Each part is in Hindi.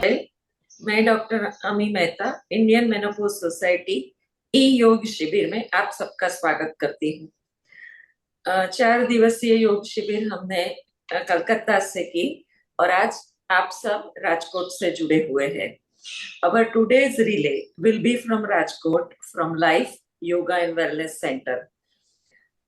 मैं डॉक्टर अमी मेहता इंडियन मेनोपॉज सोसाइटी ई योग शिविर में आप सबका स्वागत करती हूँ। 4 दिवसीय योग शिविर हमने कलकत्ता से की और आज आप सब राजकोट से जुड़े हुए हैं। Our today's relay will be from Rajkot, from Life Yoga and Wellness Center.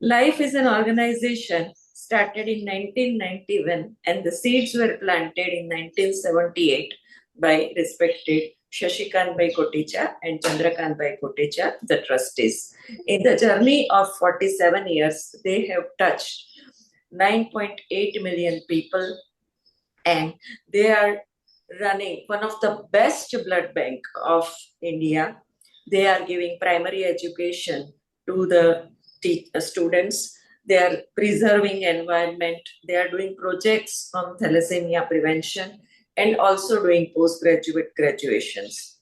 Life is an organization started in 1991 and the seeds were planted in 1978 by respected Shashikant Bhai Kotecha and Chandrakant Bhai Kotecha, the trustees. In the journey of 47 years, they have touched 9.8 million people and they are running one of the best blood bank of India. They are giving primary education to the students. They are preserving environment. They are doing projects on thalassemia prevention and also doing postgraduate graduations.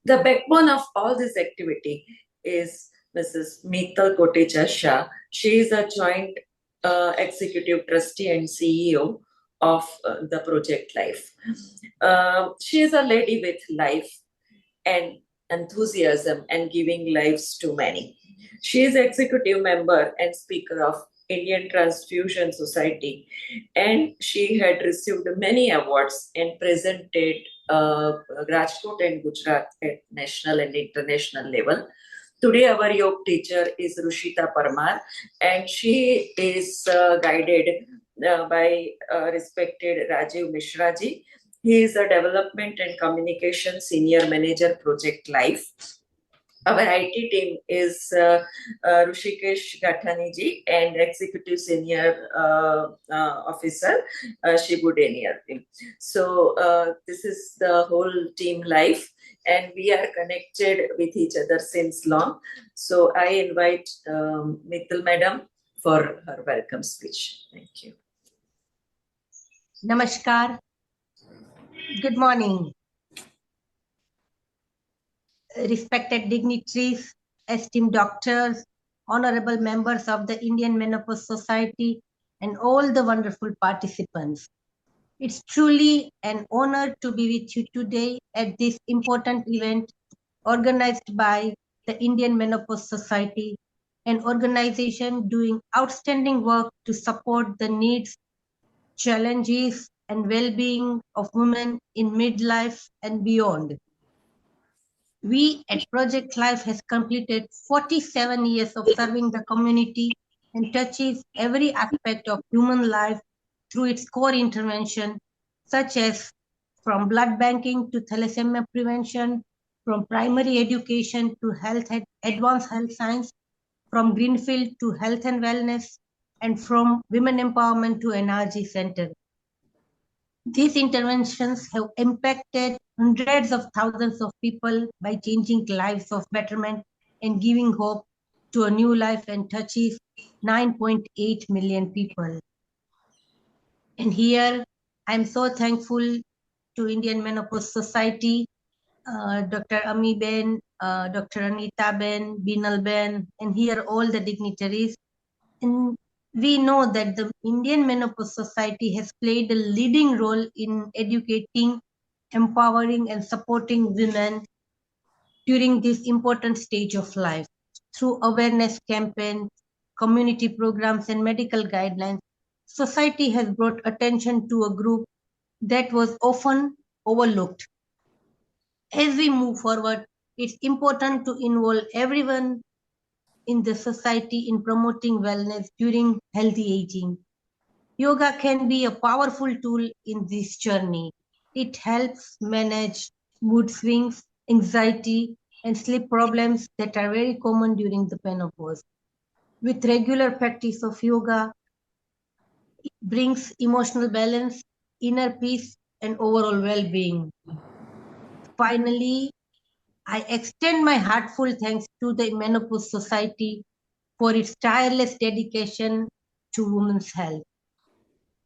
The backbone of all this activity is Mrs. Meetal Kotecha Shah. She is a joint executive trustee and CEO of the Project Life. She is a lady with life and enthusiasm and giving lives to many. She is executive member and speaker of Indian Transfusion Society, and she had received many awards and presented Rajkot and Gujarat at national and international level. Today, our yoga teacher is Rushita Parmar, and she is guided by respected Rajiv Mishra ji. He is a development and communication senior manager, Project Life. Our IT team is Rushikesh Gathani ji and executive senior officer Shibu Denier. So this is the whole team Life, and we are connected with each other since long. So I invite Mittal Madam for her welcome speech. Thank you. Namaskar. Good morning. Respected dignitaries, esteemed doctors, honorable members of the Indian Menopause Society, and all the wonderful participants. It's truly an honor to be with you today at this important event organized by the Indian Menopause Society, an organization doing outstanding work to support the needs, challenges, and well-being of women in midlife and beyond. We at Project Life has completed 47 years of serving the community and touches every aspect of human life through its core intervention, such as from blood banking to thalassemia prevention, from primary education to advanced health science, from Greenfield to health and wellness, and from women empowerment to NRG Center. These interventions have impacted hundreds of thousands of people by changing lives of betterment and giving hope to a new life and touches 9.8 million people. And here, I'm so thankful to Indian Menopause Society, Dr. Ami Ben, Dr. Anita Ben, Binal Ben, and here all the dignitaries. And we know that the Indian Menopause Society has played a leading role in educating, empowering, and supporting women during this important stage of life. Through awareness campaigns, community programs, and medical guidelines, society has brought attention to a group that was often overlooked. As we move forward, it's important to involve everyone in the society in promoting wellness during healthy aging. Yoga can be a powerful tool in this journey. It helps manage mood swings, anxiety, and sleep problems that are very common during the menopause. With regular practice of yoga, it brings emotional balance, inner peace, and overall well-being. Finally, I extend my heartfelt thanks to the Menopause Society for its tireless dedication to women's health.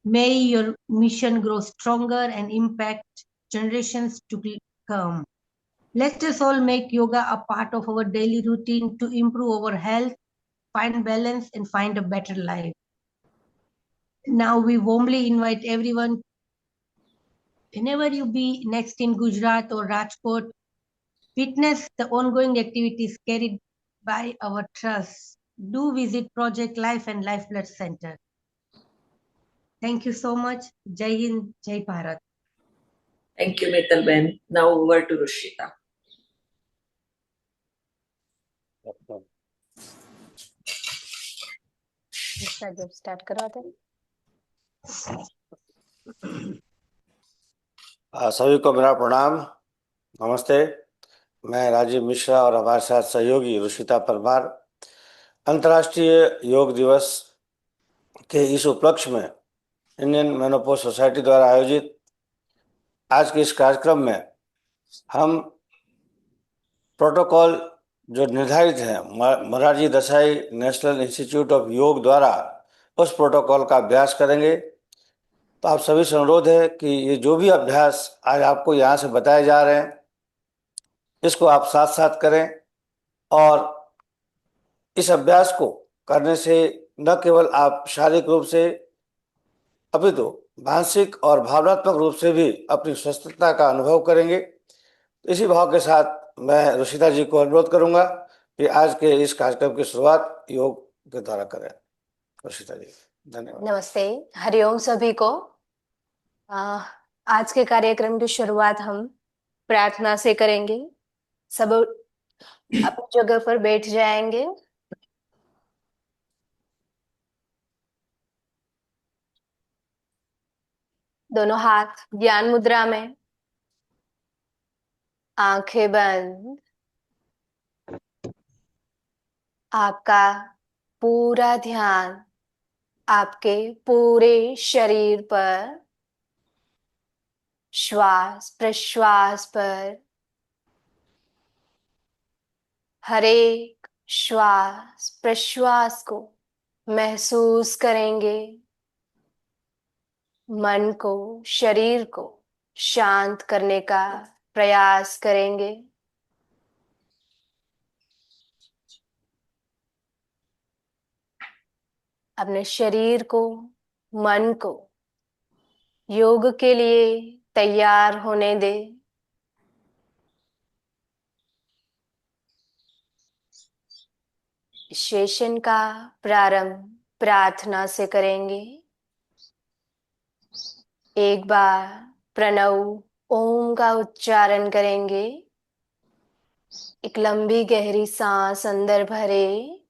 May your mission grow stronger and impact generations to come. Let us all make yoga a part of our daily routine to improve our health, find balance, and find a better life. Now we warmly invite everyone whenever you be next in Gujarat or Rajkot, witness the ongoing activities carried by our trust. Do visit Project Life and Life Blood Center. Thank you so much. Jai Hind, Jai Bharat. Thank you, Mittal Ben. Now over to Rushita. जब स्टार्ट करवाते हैं। सभी को मेरा प्रणाम, नमस्ते। मैं राजीव मिश्रा और हमारे साथ सहयोगी रुशिता परमार अंतर्राष्ट्रीय योग दिवस के इस उपलक्ष्य में इंडियन मेनोपॉज सोसाइटी द्वारा आयोजित आज के इस कार्यक्रम में हम प्रोटोकॉल जो निर्धारित है Morarji Desai national institute of योग द्वारा उस प्रोटोकॉल का अभ्यास करेंगे। तो आप सभी से अनुरोध है कि ये जो भी अभ्यास आज आपको यहाँ से बताए जा रहे हैं इसको आप साथ साथ करें और इस अभ्यास को करने से न केवल आप शारीरिक रूप से अपितु मानसिक और भावनात्मक रूप से भी अपनी स्वस्थता का अनुभव करेंगे। इसी भाव के साथ मैं रुशिता जी को अनुरोध करूंगा कि आज के इस कार्यक्रम की शुरुआत योग के द्वारा करें। रुशिता जी, धन्यवाद। नमस्ते, हरिओम सभी को। आज के कार्यक्रम की शुरुआत हम प्रार्थना से करेंगे। सब अपनी जगह पर बैठ जाएंगे। दोनों हाथ ज्ञान मुद्रा में, आंखें बंद। आपका पूरा ध्यान आपके पूरे शरीर पर, श्वास प्रश्वास पर। हर एक श्वास प्रश्वास को महसूस करेंगे। मन को, शरीर को शांत करने का प्रयास करेंगे। अपने शरीर को, मन को योग के लिए तैयार होने दे। सेशन का प्रारंभ प्रार्थना से करेंगे। एक बार प्रणव ओम का उच्चारण करेंगे। एक लंबी गहरी सांस अंदर भरे।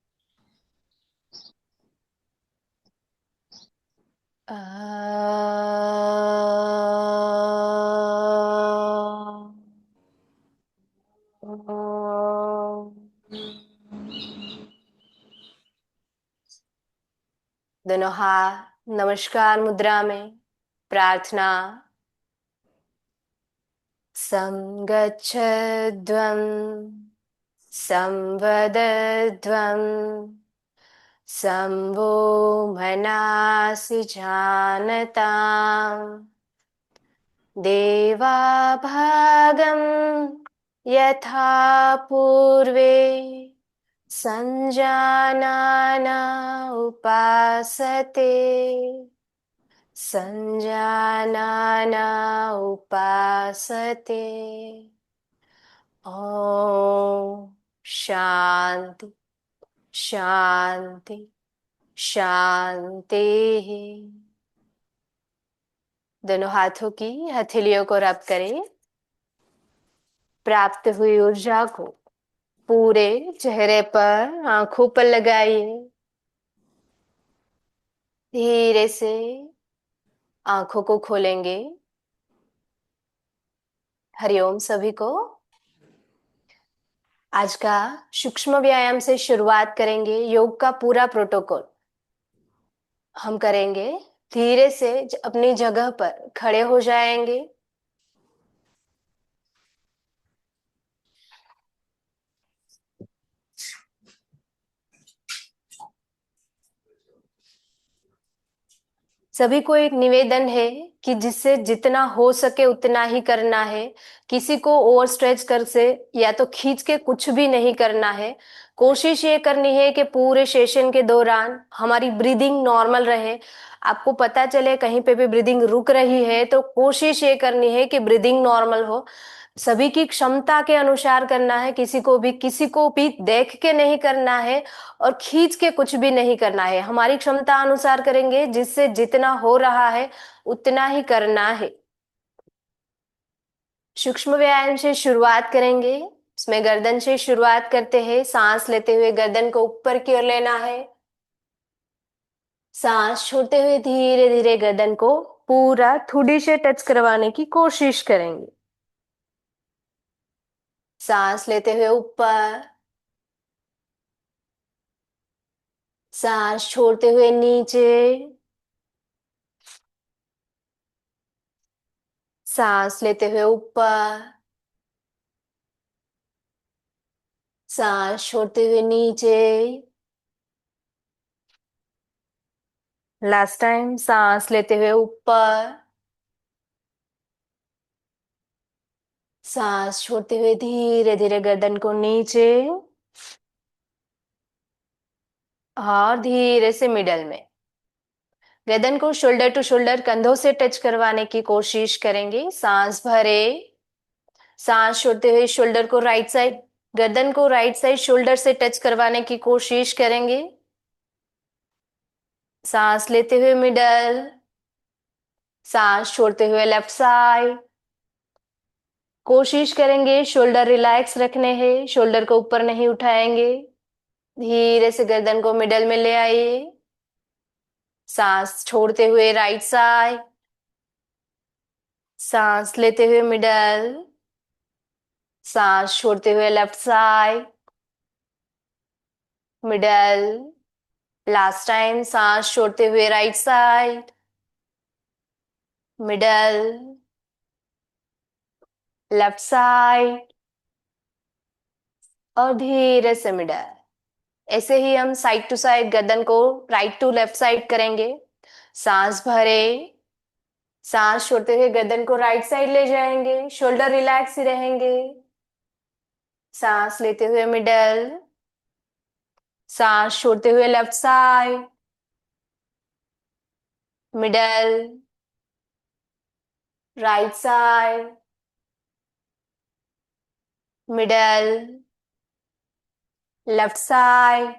दोनों हाथ नमस्कार मुद्रा में प्रार्थना। संगच्छध्वं संवदध्वं संवो मनासि जानताम् देवाभागं यथा पूर्वे संजानाना उपासते संजानाना उपासते। ओम शांति शांति शांति। दोनों हाथों की हथेलियों को रब करें। प्राप्त हुई ऊर्जा को पूरे चेहरे पर, आंखों पर लगाइए। धीरे से आंखों को खोलेंगे। हरिओम सभी को। आज का सूक्ष्म व्यायाम से शुरुआत करेंगे। योग का पूरा प्रोटोकॉल हम करेंगे। धीरे से अपनी जगह पर खड़े हो जाएंगे। सभी को एक निवेदन है कि जिससे जितना हो सके उतना ही करना है। किसी को ओवर स्ट्रेच कर से या तो खींच के कुछ भी नहीं करना है। कोशिश ये करनी है कि पूरे सेशन के दौरान हमारी ब्रीदिंग नॉर्मल रहे। आपको पता चले कहीं पे भी ब्रीदिंग रुक रही है तो कोशिश ये करनी है कि ब्रीदिंग नॉर्मल हो। सभी की क्षमता के अनुसार करना है, किसी को भी देख के नहीं करना है और खींच के कुछ भी नहीं करना है। हमारी क्षमता अनुसार करेंगे, जिससे जितना हो रहा है उतना ही करना है। सूक्ष्म व्यायाम से शुरुआत करेंगे। इसमें गर्दन से शुरुआत करते हैं। सांस लेते हुए गर्दन को ऊपर की ओर लेना है। सांस छोड़ते हुए धीरे धीरे गर्दन को पूरा ठुडी से टच करवाने की कोशिश करेंगे। सांस लेते हुए ऊपर, सांस छोड़ते हुए नीचे, सांस लेते हुए ऊपर, सांस छोड़ते हुए नीचे। लास्ट टाइम, सांस लेते हुए ऊपर, सांस छोड़ते हुए धीरे धीरे गर्दन को नीचे और धीरे से मिडल में गर्दन को शोल्डर टू शोल्डर कंधों से टच करवाने की कोशिश करेंगे। सांस भरे, सांस छोड़ते हुए शोल्डर को राइट साइड, गर्दन को राइट साइड शोल्डर से टच करवाने की कोशिश करेंगे। सांस लेते हुए मिडल, सांस छोड़ते हुए लेफ्ट साइड। कोशिश करेंगे शोल्डर रिलैक्स रखने हैं, शोल्डर को ऊपर नहीं उठाएंगे। धीरे से गर्दन को मिडल में ले आइए। सांस छोड़ते हुए राइट साइड, सांस लेते हुए मिडल, सांस छोड़ते हुए left side, middle. Last time, सांस छोड़ते हुए right side, middle, left side और धीरे से मिडल। ऐसे ही हम साइड टू साइड गर्दन को राइट टू लेफ्ट साइड करेंगे। सांस भरे, सांस छोड़ते हुए गर्दन को राइट साइड ले जाएंगे, शोल्डर रिलैक्स ही रहेंगे। सांस लेते हुए मिडल, सांस छोड़ते हुए left side, middle, right side, middle, left side,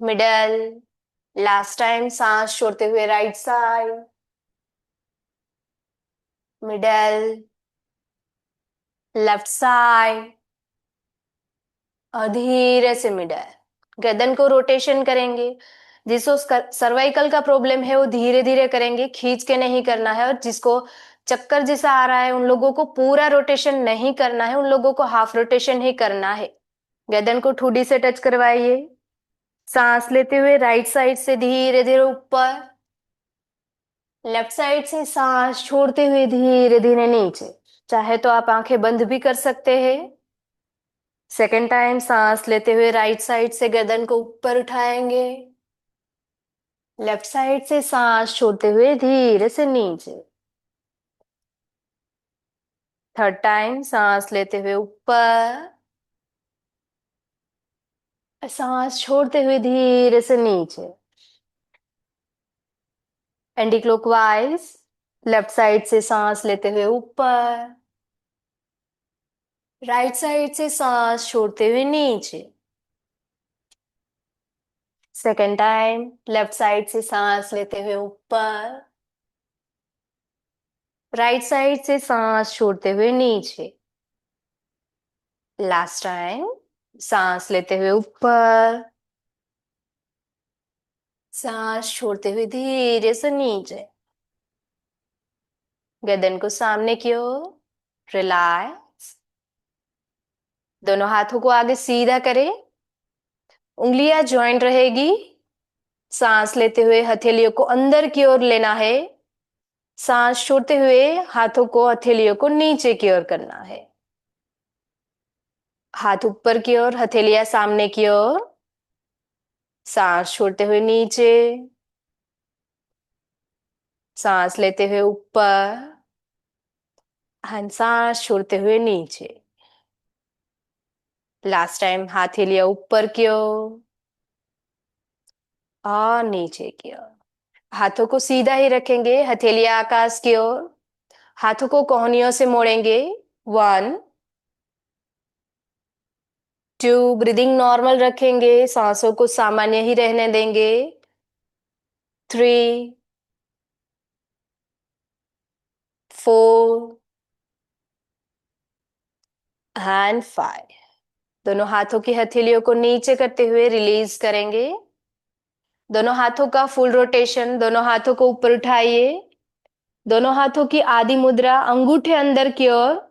middle. Last time, सांस छोड़ते हुए right side, middle, left side और धीरे से मिडल। गर्दन को रोटेशन करेंगे। जिसको सर्वाइकल का प्रॉब्लम है वो धीरे धीरे करेंगे, खींच के नहीं करना है। और जिसको चक्कर जैसा आ रहा है उन लोगों को पूरा रोटेशन नहीं करना है, उन लोगों को हाफ रोटेशन ही करना है। गर्दन को ठुडी से टच करवाइए। सांस लेते हुए राइट साइड से धीरे धीरे ऊपर, लेफ्ट साइड से सांस छोड़ते हुए धीरे धीरे नीचे। चाहे तो आप आंखें बंद भी कर सकते हैं। सेकेंड टाइम, सांस लेते हुए राइट साइड से गर्दन को ऊपर उठाएंगे, लेफ्ट साइड से सांस छोड़ते हुए धीरे से नीचे। थर्ड टाइम, सांस लेते हुए ऊपर, सांस छोड़ते हुए धीरे से नीचे। एंटी क्लॉकवाइज, लेफ्ट साइड से सांस लेते हुए ऊपर, राइट साइड से सांस छोड़ते हुए नीचे। सेकेंड टाइम, लेफ्ट साइड से सांस लेते हुए ऊपर, राइट साइड से सांस छोड़ते हुए नीचे। लास्ट टाइम, सांस लेते हुए ऊपर, सांस छोड़ते हुए धीरे से नीचे। गर्दन को सामने की ओर, रिलैक्स। दोनों हाथों को आगे सीधा करें, उंगलियां ज्वाइंट रहेगी। सांस लेते हुए हथेलियों को अंदर की ओर लेना है। सांस छोड़ते हुए हाथों को, हथेलियों को नीचे की ओर करना है। हाथ ऊपर की ओर, हथेलियां सामने की ओर। सांस छोड़ते हुए नीचे, सांस लेते हुए ऊपर, सांस छोड़ते हुए नीचे। लास्ट टाइम, हथेलियां ऊपर की ओर, और नीचे की ओर। हाथों को सीधा ही रखेंगे, हथेलियां आकाश की ओर। हाथों को कोहनियों से मोड़ेंगे। 1 2 ब्रीदिंग नॉर्मल रखेंगे, सांसों को सामान्य ही रहने देंगे। 3 4 एंड 5। दोनों हाथों की हथेलियों को नीचे करते हुए रिलीज करेंगे। दोनों हाथों का फुल रोटेशन, दोनों हाथों को ऊपर उठाइए। दोनों हाथों की आदि मुद्रा, अंगूठे अंदर की ओर,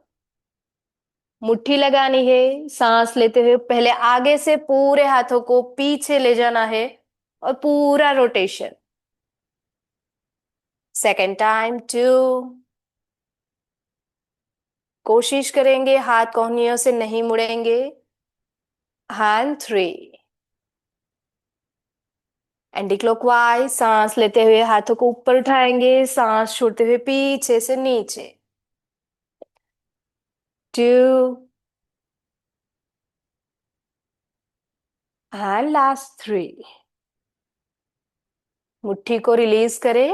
मुट्ठी लगानी है। सांस लेते हुए पहले आगे से पूरे हाथों को पीछे ले जाना है और पूरा रोटेशन। Second time 2। कोशिश करेंगे हाथ कोहनियों से नहीं मुड़ेंगे। हैंड 3। एंटी क्लॉकवाइज सांस लेते हुए हाथों को ऊपर उठाएंगे, सांस छोड़ते हुए पीछे से नीचे। 2 एंड लास्ट 3। मुट्ठी को रिलीज करें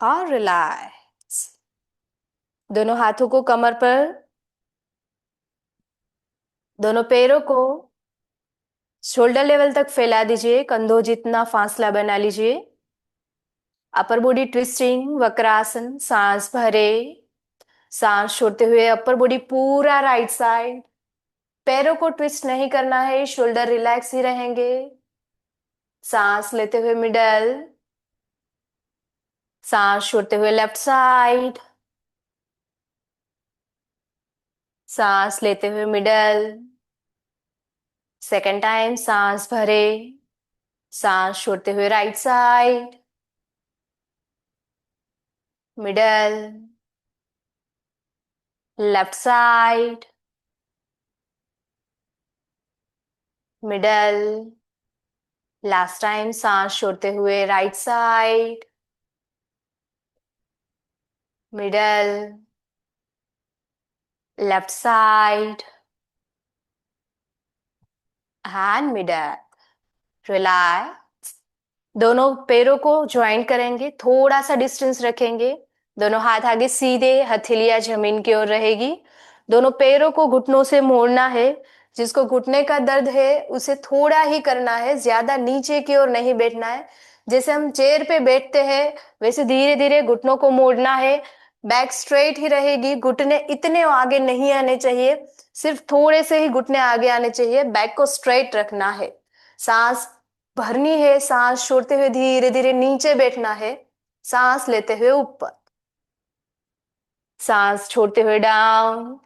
और रिलैक्स। दोनों हाथों को कमर पर, दोनों पैरों को शोल्डर लेवल तक फैला दीजिए, कंधों जितना फासला बना लीजिए। Upper body twisting, Vakrasana. सांस भरे, सांस छोड़ते हुए अपर बॉडी पूरा राइट साइड। पैरों को ट्विस्ट नहीं करना है, शोल्डर रिलैक्स ही रहेंगे। सांस लेते हुए मिडल, सांस छोड़ते हुए लेफ्ट साइड। सांस लेते हुए मिडल। सेकेंड टाइम सांस भरे, सांस छोड़ते हुए right side, middle, left side, middle. Last time सांस छोड़ते हुए right side, middle, left side and middle. Relax. दोनों पैरों को ज्वाइंट करेंगे, थोड़ा सा डिस्टेंस रखेंगे। दोनों हाथ आगे सीधे, हथेलियां जमीन की ओर रहेगी। दोनों पैरों को घुटनों से मोड़ना है। जिसको घुटने का दर्द है उसे थोड़ा ही करना है, ज्यादा नीचे की ओर नहीं बैठना है। जैसे हम चेयर पे बैठते हैं वैसे धीरे धीरे घुटनों को मोड़ना है। बैक स्ट्रेट ही रहेगी, घुटने इतने आगे नहीं आने चाहिए, सिर्फ थोड़े से ही घुटने आगे आने चाहिए। बैक को स्ट्रेट रखना है। सांस भरनी है, सांस छोड़ते हुए धीरे धीरे नीचे बैठना है। सांस लेते हुए ऊपर, सांस छोड़ते हुए डाउन,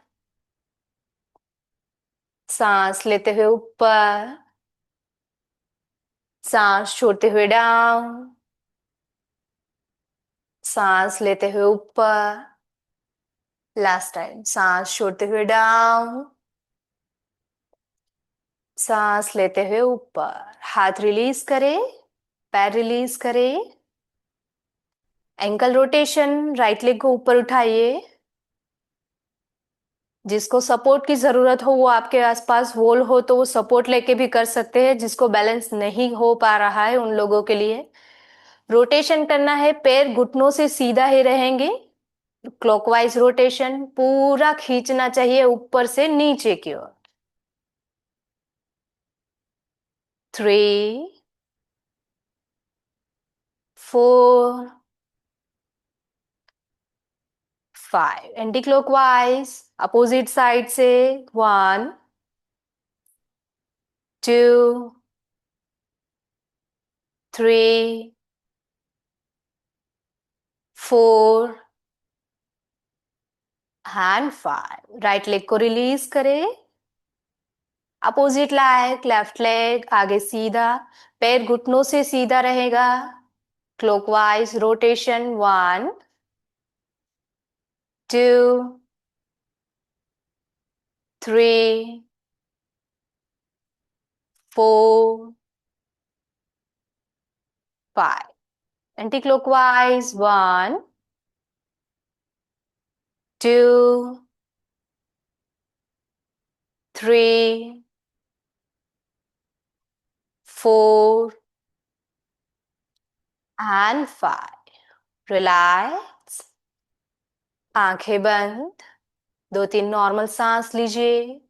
सांस लेते हुए ऊपर, सांस छोड़ते हुए डाउन, सांस लेते हुए ऊपर। लास्ट टाइम सांस छोड़ते हुए डाउन, सांस लेते हुए ऊपर। हाथ रिलीज करें, पैर रिलीज करें। एंकल रोटेशन, राइट लेग को ऊपर उठाइए। जिसको सपोर्ट की जरूरत हो वो आपके आसपास वॉल हो तो वो सपोर्ट लेके भी कर सकते हैं। जिसको बैलेंस नहीं हो पा रहा है उन लोगों के लिए रोटेशन करना है। पैर घुटनों से सीधा ही रहेंगे। क्लॉकवाइज रोटेशन पूरा खींचना चाहिए ऊपर से नीचे की ओर। 3 4 5 एंटी क्लॉकवाइज अपोजिट साइड से 1 2 3 4 एंड 5। राइट लेग को रिलीज करें। अपोजिट लेग, लेफ्ट लेग आगे सीधा, पैर घुटनों से सीधा रहेगा। Clockwise rotation 1 2 3 4 5 anti clockwise 1 2 3 4 and 5. Relax, आंखें बंद, 2-3 नॉर्मल सांस लीजिए,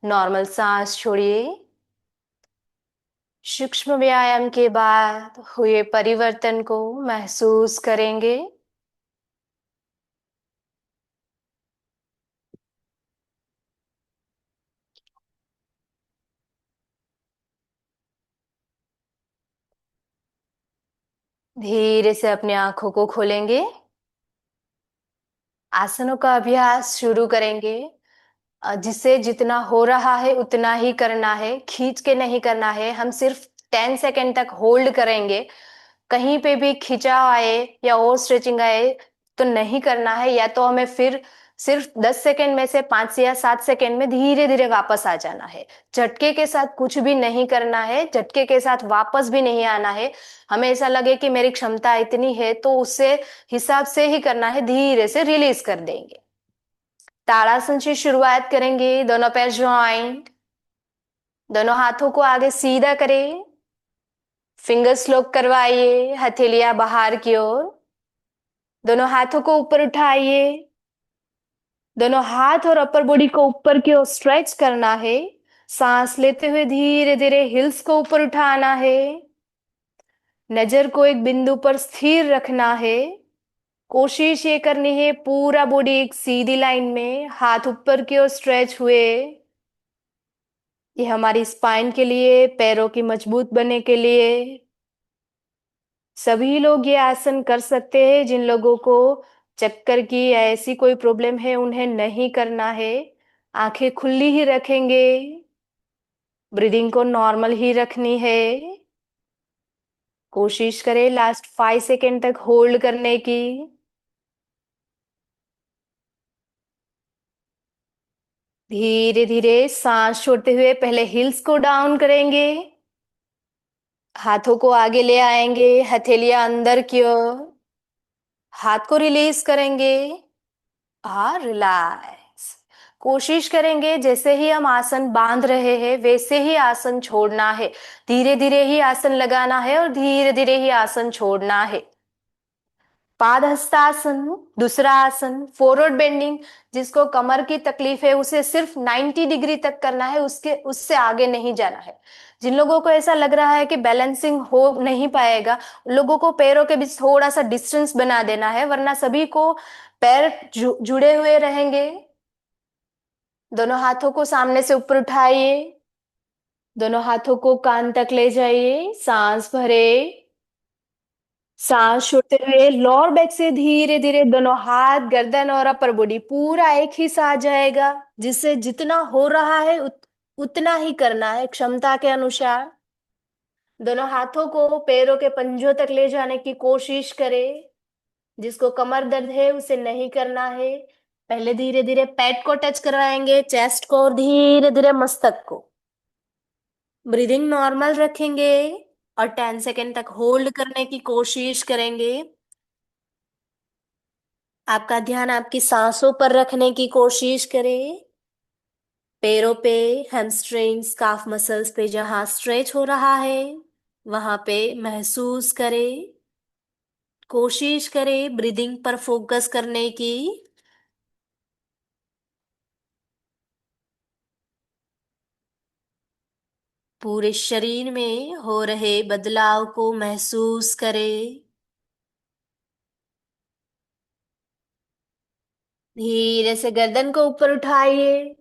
नॉर्मल सांस छोड़िए। सूक्ष्म व्यायाम के बाद हुए परिवर्तन को महसूस करेंगे। धीरे से अपनी आंखों को खोलेंगे, आसनों का अभ्यास शुरू करेंगे। जिसे जितना हो रहा है उतना ही करना है, खींच के नहीं करना है। हम सिर्फ 10 सेकेंड तक होल्ड करेंगे। कहीं पे भी खिंचाव आए या और स्ट्रेचिंग आए तो नहीं करना है, या तो हमें फिर सिर्फ 10 सेकेंड में से 5 या 7 सेकेंड में धीरे धीरे वापस आ जाना है। झटके के साथ कुछ भी नहीं करना है, झटके के साथ वापस भी नहीं आना है। हमें ऐसा लगे कि मेरी क्षमता इतनी है तो उससे हिसाब से ही करना है, धीरे से रिलीज कर देंगे। ताड़ासन से शुरुआत करेंगे। दोनों पैर ज्वाइंट, दोनों हाथों को आगे सीधा करें, फिंगर्स लॉक करवाइए, हथेलियां बाहर की ओर। दोनों हाथों को ऊपर उठाइए, दोनों हाथ और अपर बॉडी को ऊपर की ओर स्ट्रेच करना है। सांस लेते हुए धीरे धीरे हिल्स को ऊपर उठाना है। नजर को एक बिंदु पर स्थिर रखना है। कोशिश ये करनी है पूरा बॉडी एक सीधी लाइन में, हाथ ऊपर की ओर स्ट्रेच हुए। ये हमारी स्पाइन के लिए, पैरों की मजबूत बनने के लिए। सभी लोग ये आसन कर सकते हैं। जिन लोगों को चक्कर की या ऐसी कोई प्रॉब्लम है उन्हें नहीं करना है। आंखें खुली ही रखेंगे, ब्रीदिंग को नॉर्मल ही रखनी है। कोशिश करें लास्ट 5 सेकेंड तक होल्ड करने की। धीरे धीरे सांस छोड़ते हुए पहले हिल्स को डाउन करेंगे, हाथों को आगे ले आएंगे, हथेलियां अंदर की ओर, हाथ को रिलीज करेंगे और रिलैक्स। कोशिश करेंगे जैसे ही हम आसन बांध रहे हैं वैसे ही आसन छोड़ना है। धीरे धीरे ही आसन लगाना है और धीरे धीरे ही आसन छोड़ना है। पादहस्तासन, दूसरा आसन, फॉरवर्ड बेंडिंग। जिसको कमर की तकलीफ है उसे सिर्फ 90 डिग्री तक करना है, उससे आगे नहीं जाना है। जिन लोगों को ऐसा लग रहा है कि बैलेंसिंग हो नहीं पाएगा, उन लोगों को पैरों के बीच थोड़ा सा डिस्टेंस बना देना है, वरना सभी को पैर जुड़े हुए रहेंगे। दोनों हाथों को सामने से ऊपर उठाइए, दोनों हाथों को कान तक ले जाइए, सांस भरे। सांस छोड़ते हुए लोअर बैक से धीरे धीरे दोनों हाथ, गर्दन और अपर बॉडी पूरा एक ही साथ जाएगा। जिससे जितना हो रहा है उतना ही करना है, क्षमता के अनुसार। दोनों हाथों को पैरों के पंजों तक ले जाने की कोशिश करें। जिसको कमर दर्द है उसे नहीं करना है। पहले धीरे धीरे पेट को टच करवाएंगे, चेस्ट को, और धीरे धीरे मस्तक को। ब्रीदिंग नॉर्मल रखेंगे और 10 सेकेंड तक होल्ड करने की कोशिश करेंगे। आपका ध्यान आपकी सांसों पर रखने की कोशिश करें। पैरों पे, हैमस्ट्रिंग्स, काफ मसल्स पे जहां स्ट्रेच हो रहा है वहां पे महसूस करें। कोशिश करें ब्रीदिंग पर फोकस करने की। पूरे शरीर में हो रहे बदलाव को महसूस करें। धीरे से गर्दन को ऊपर उठाइए,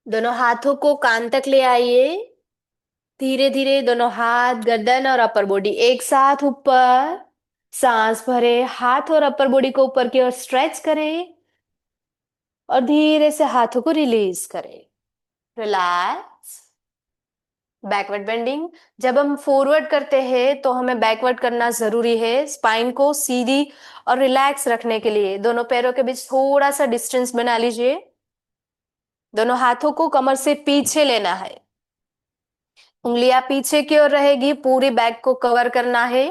दोनों हाथों को कान तक ले आइए। धीरे धीरे दोनों हाथ, गर्दन और अपर बॉडी एक साथ ऊपर। सांस भरे, हाथ और अपर बॉडी को ऊपर की ओर स्ट्रेच करें और धीरे से हाथों को रिलीज करें। रिलैक्स। Backward bending. जब हम फॉरवर्ड करते हैं तो हमें बैकवर्ड करना जरूरी है, स्पाइन को सीधी और रिलैक्स रखने के लिए। दोनों पैरों के बीच थोड़ा सा डिस्टेंस बना लीजिए। दोनों हाथों को कमर से पीछे लेना है, उंगलियां पीछे की ओर रहेगी, पूरी बैक को कवर करना है।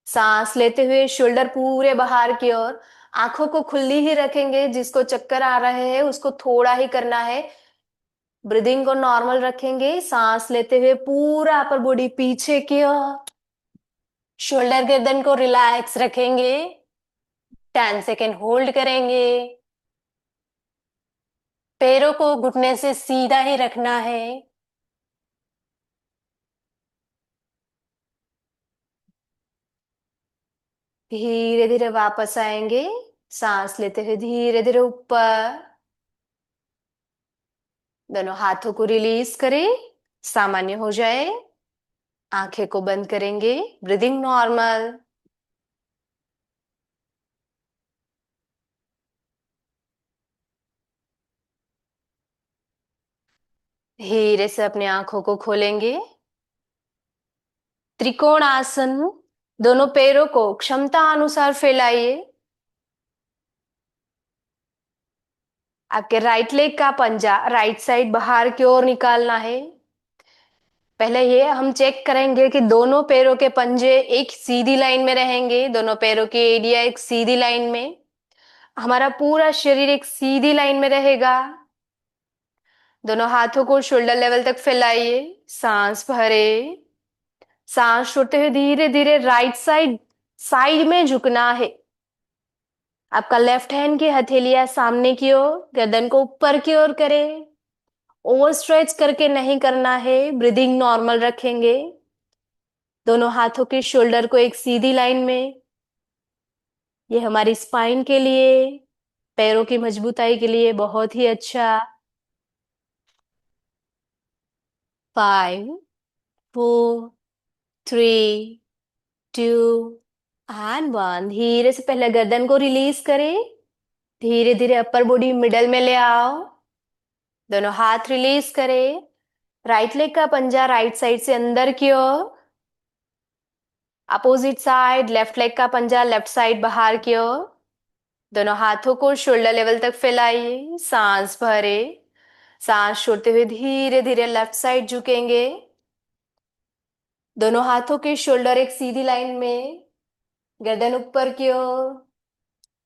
सांस लेते हुए शोल्डर पूरे बाहर की ओर, आंखों को खुली ही रखेंगे। जिसको चक्कर आ रहे हैं उसको थोड़ा ही करना है, ब्रीदिंग को नॉर्मल रखेंगे, सांस लेते हुए पूरा अपर बॉडी पीछे की ओर, शोल्डर गर्दन को रिलैक्स रखेंगे, 10 सेकेंड होल्ड करेंगे, पैरों को घुटने से सीधा ही रखना है। धीरे धीरे वापस आएंगे, सांस लेते हुए धीरे धीरे ऊपर, दोनों हाथों को रिलीज करें, सामान्य हो जाए, आंखें को बंद करेंगे, ब्रीदिंग नॉर्मल। धीरे से अपनी आंखों को खोलेंगे, त्रिकोण आसन, दोनों पैरों को क्षमता अनुसार फैलाइए। आपके राइट लेग का पंजा राइट साइड बाहर की ओर निकालना है। पहले ये हम चेक करेंगे कि दोनों पैरों के पंजे एक सीधी लाइन में रहेंगे, दोनों पैरों की एड़ियां एक सीधी लाइन में, हमारा पूरा शरीर एक सीधी लाइन में रहेगा। दोनों हाथों को शोल्डर लेवल तक फैलाइए, सांस भरे, सांस छोड़ते हुए धीरे धीरे राइट साइड साइड में झुकना है। आपका लेफ्ट हैंड की हथेलियां सामने की ओर, गर्दन को ऊपर की ओर करें, ओवर स्ट्रेच करके नहीं करना है, ब्रीदिंग नॉर्मल रखेंगे। दोनों हाथों के शोल्डर को एक सीधी लाइन में, ये हमारी स्पाइन के लिए, पैरों की मजबूताई के लिए बहुत ही अच्छा। 5 4 3 2 एंड 1। धीरे से पहले गर्दन को रिलीज करें, धीरे धीरे अपर बॉडी मिडल में ले आओ, दोनों हाथ रिलीज करें, राइट लेग का पंजा राइट साइड से अंदर की ओर, अपोजिट साइड लेफ्ट लेग का पंजा लेफ्ट साइड बाहर की ओर, दोनों हाथों को शोल्डर लेवल तक फैलाइए, सांस भरे, सांस छोड़ते हुए धीरे धीरे लेफ्ट साइड झुकेंगे, दोनों हाथों के शोल्डर एक सीधी लाइन में, गर्दन ऊपर की ओर,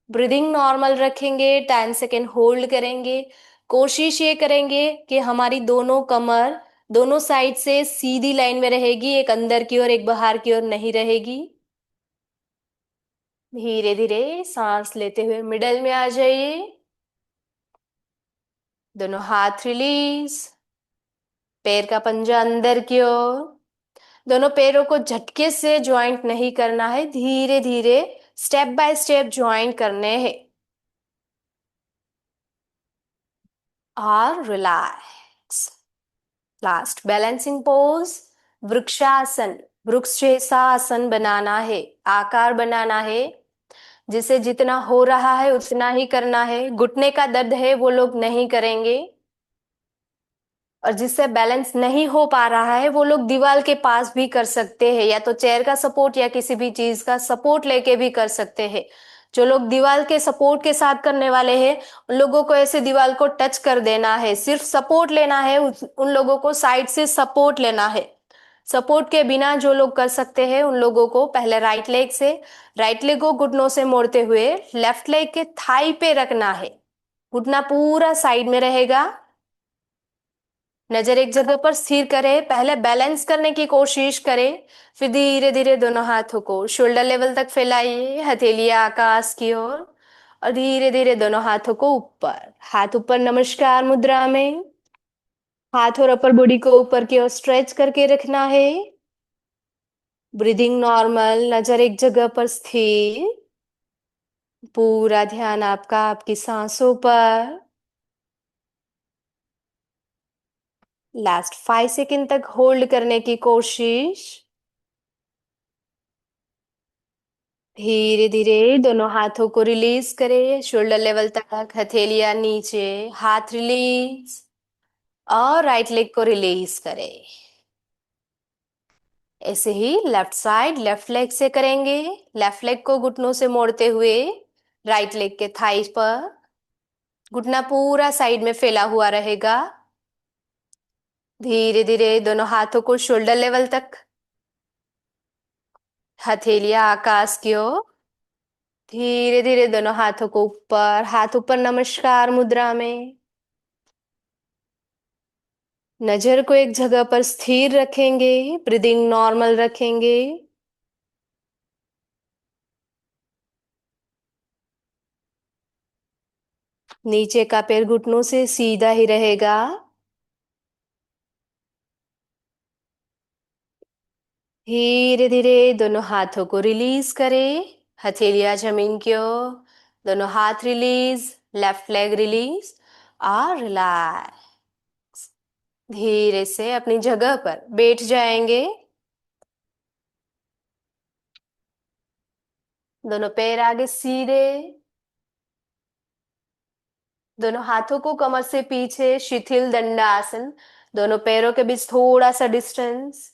ब्रीदिंग नॉर्मल रखेंगे, 10 सेकेंड होल्ड करेंगे। कोशिश ये करेंगे कि हमारी दोनों कमर दोनों साइड से सीधी लाइन में रहेगी, एक अंदर की ओर एक बाहर की ओर नहीं रहेगी। धीरे धीरे सांस लेते हुए मिडल में आ जाइए, दोनों हाथ रिलीज, पैर का पंजा अंदर की ओर, दोनों पैरों को झटके से ज्वाइंट नहीं करना है, धीरे धीरे स्टेप बाय स्टेप ज्वाइंट करने हैं। और relax. Last balancing pose, vrikshasana, वृक्ष जैसा आसन बनाना है, आकार बनाना है, जिसे जितना हो रहा है उतना ही करना है। घुटने का दर्द है वो लोग नहीं करेंगे, और जिससे बैलेंस नहीं हो पा रहा है वो लोग दीवार के पास भी कर सकते हैं, या तो चेयर का सपोर्ट या किसी भी चीज का सपोर्ट लेके भी कर सकते हैं। जो लोग दीवार के सपोर्ट के साथ करने वाले हैं उन लोगों को ऐसे दीवार को टच कर देना है, सिर्फ सपोर्ट लेना है, उन लोगों को साइड से सपोर्ट लेना है। सपोर्ट के बिना जो लोग कर सकते हैं उन लोगों को पहले राइट लेग से, राइट लेग को घुटनों से मोड़ते हुए लेफ्ट लेग के थाई पे रखना है, घुटना पूरा साइड में रहेगा, नजर एक जगह पर स्थिर करें, पहले बैलेंस करने की कोशिश करें, फिर धीरे धीरे दोनों हाथों को शोल्डर लेवल तक फैलाइए, हथेलियां आकाश की ओर, और धीरे धीरे दोनों हाथों को ऊपर, हाथ ऊपर नमस्कार मुद्रा में, हाथ और अपर बॉडी को ऊपर की ओर स्ट्रेच करके रखना है, ब्रीदिंग नॉर्मल, नजर एक जगह पर स्थिर, पूरा ध्यान आपका आपकी सांसों पर। लास्ट 5 सेकेंड तक होल्ड करने की कोशिश। धीरे धीरे दोनों हाथों को रिलीज करें, शोल्डर लेवल तक, हथेलियां नीचे, हाथ रिलीज, और राइट लेग को रिलीज करें। ऐसे ही लेफ्ट साइड लेफ्ट लेग से करेंगे, लेफ्ट लेग को घुटनों से मोड़ते हुए राइट लेग के थाई पर, घुटना पूरा साइड में फैला हुआ रहेगा। धीरे धीरे दोनों हाथों को शोल्डर लेवल तक, हथेलियां आकाश की ओर, धीरे धीरे दोनों हाथों को ऊपर, हाथ ऊपर नमस्कार मुद्रा में, नजर को एक जगह पर स्थिर रखेंगे, ब्रीदिंग नॉर्मल रखेंगे। नीचे का पैर घुटनों से सीधा ही रहेगा। धीरे धीरे दोनों हाथों को रिलीज करें, हथेलियां जमीन की ओर, दोनों हाथ रिलीज, लेफ्ट लेग रिलीज और रिलैक्स। धीरे से अपनी जगह पर बैठ जाएंगे। दोनों पैर आगे सीधे, दोनों हाथों को कमर से पीछे, शिथिल दंडासन। दोनों पैरों के बीच थोड़ा सा डिस्टेंस।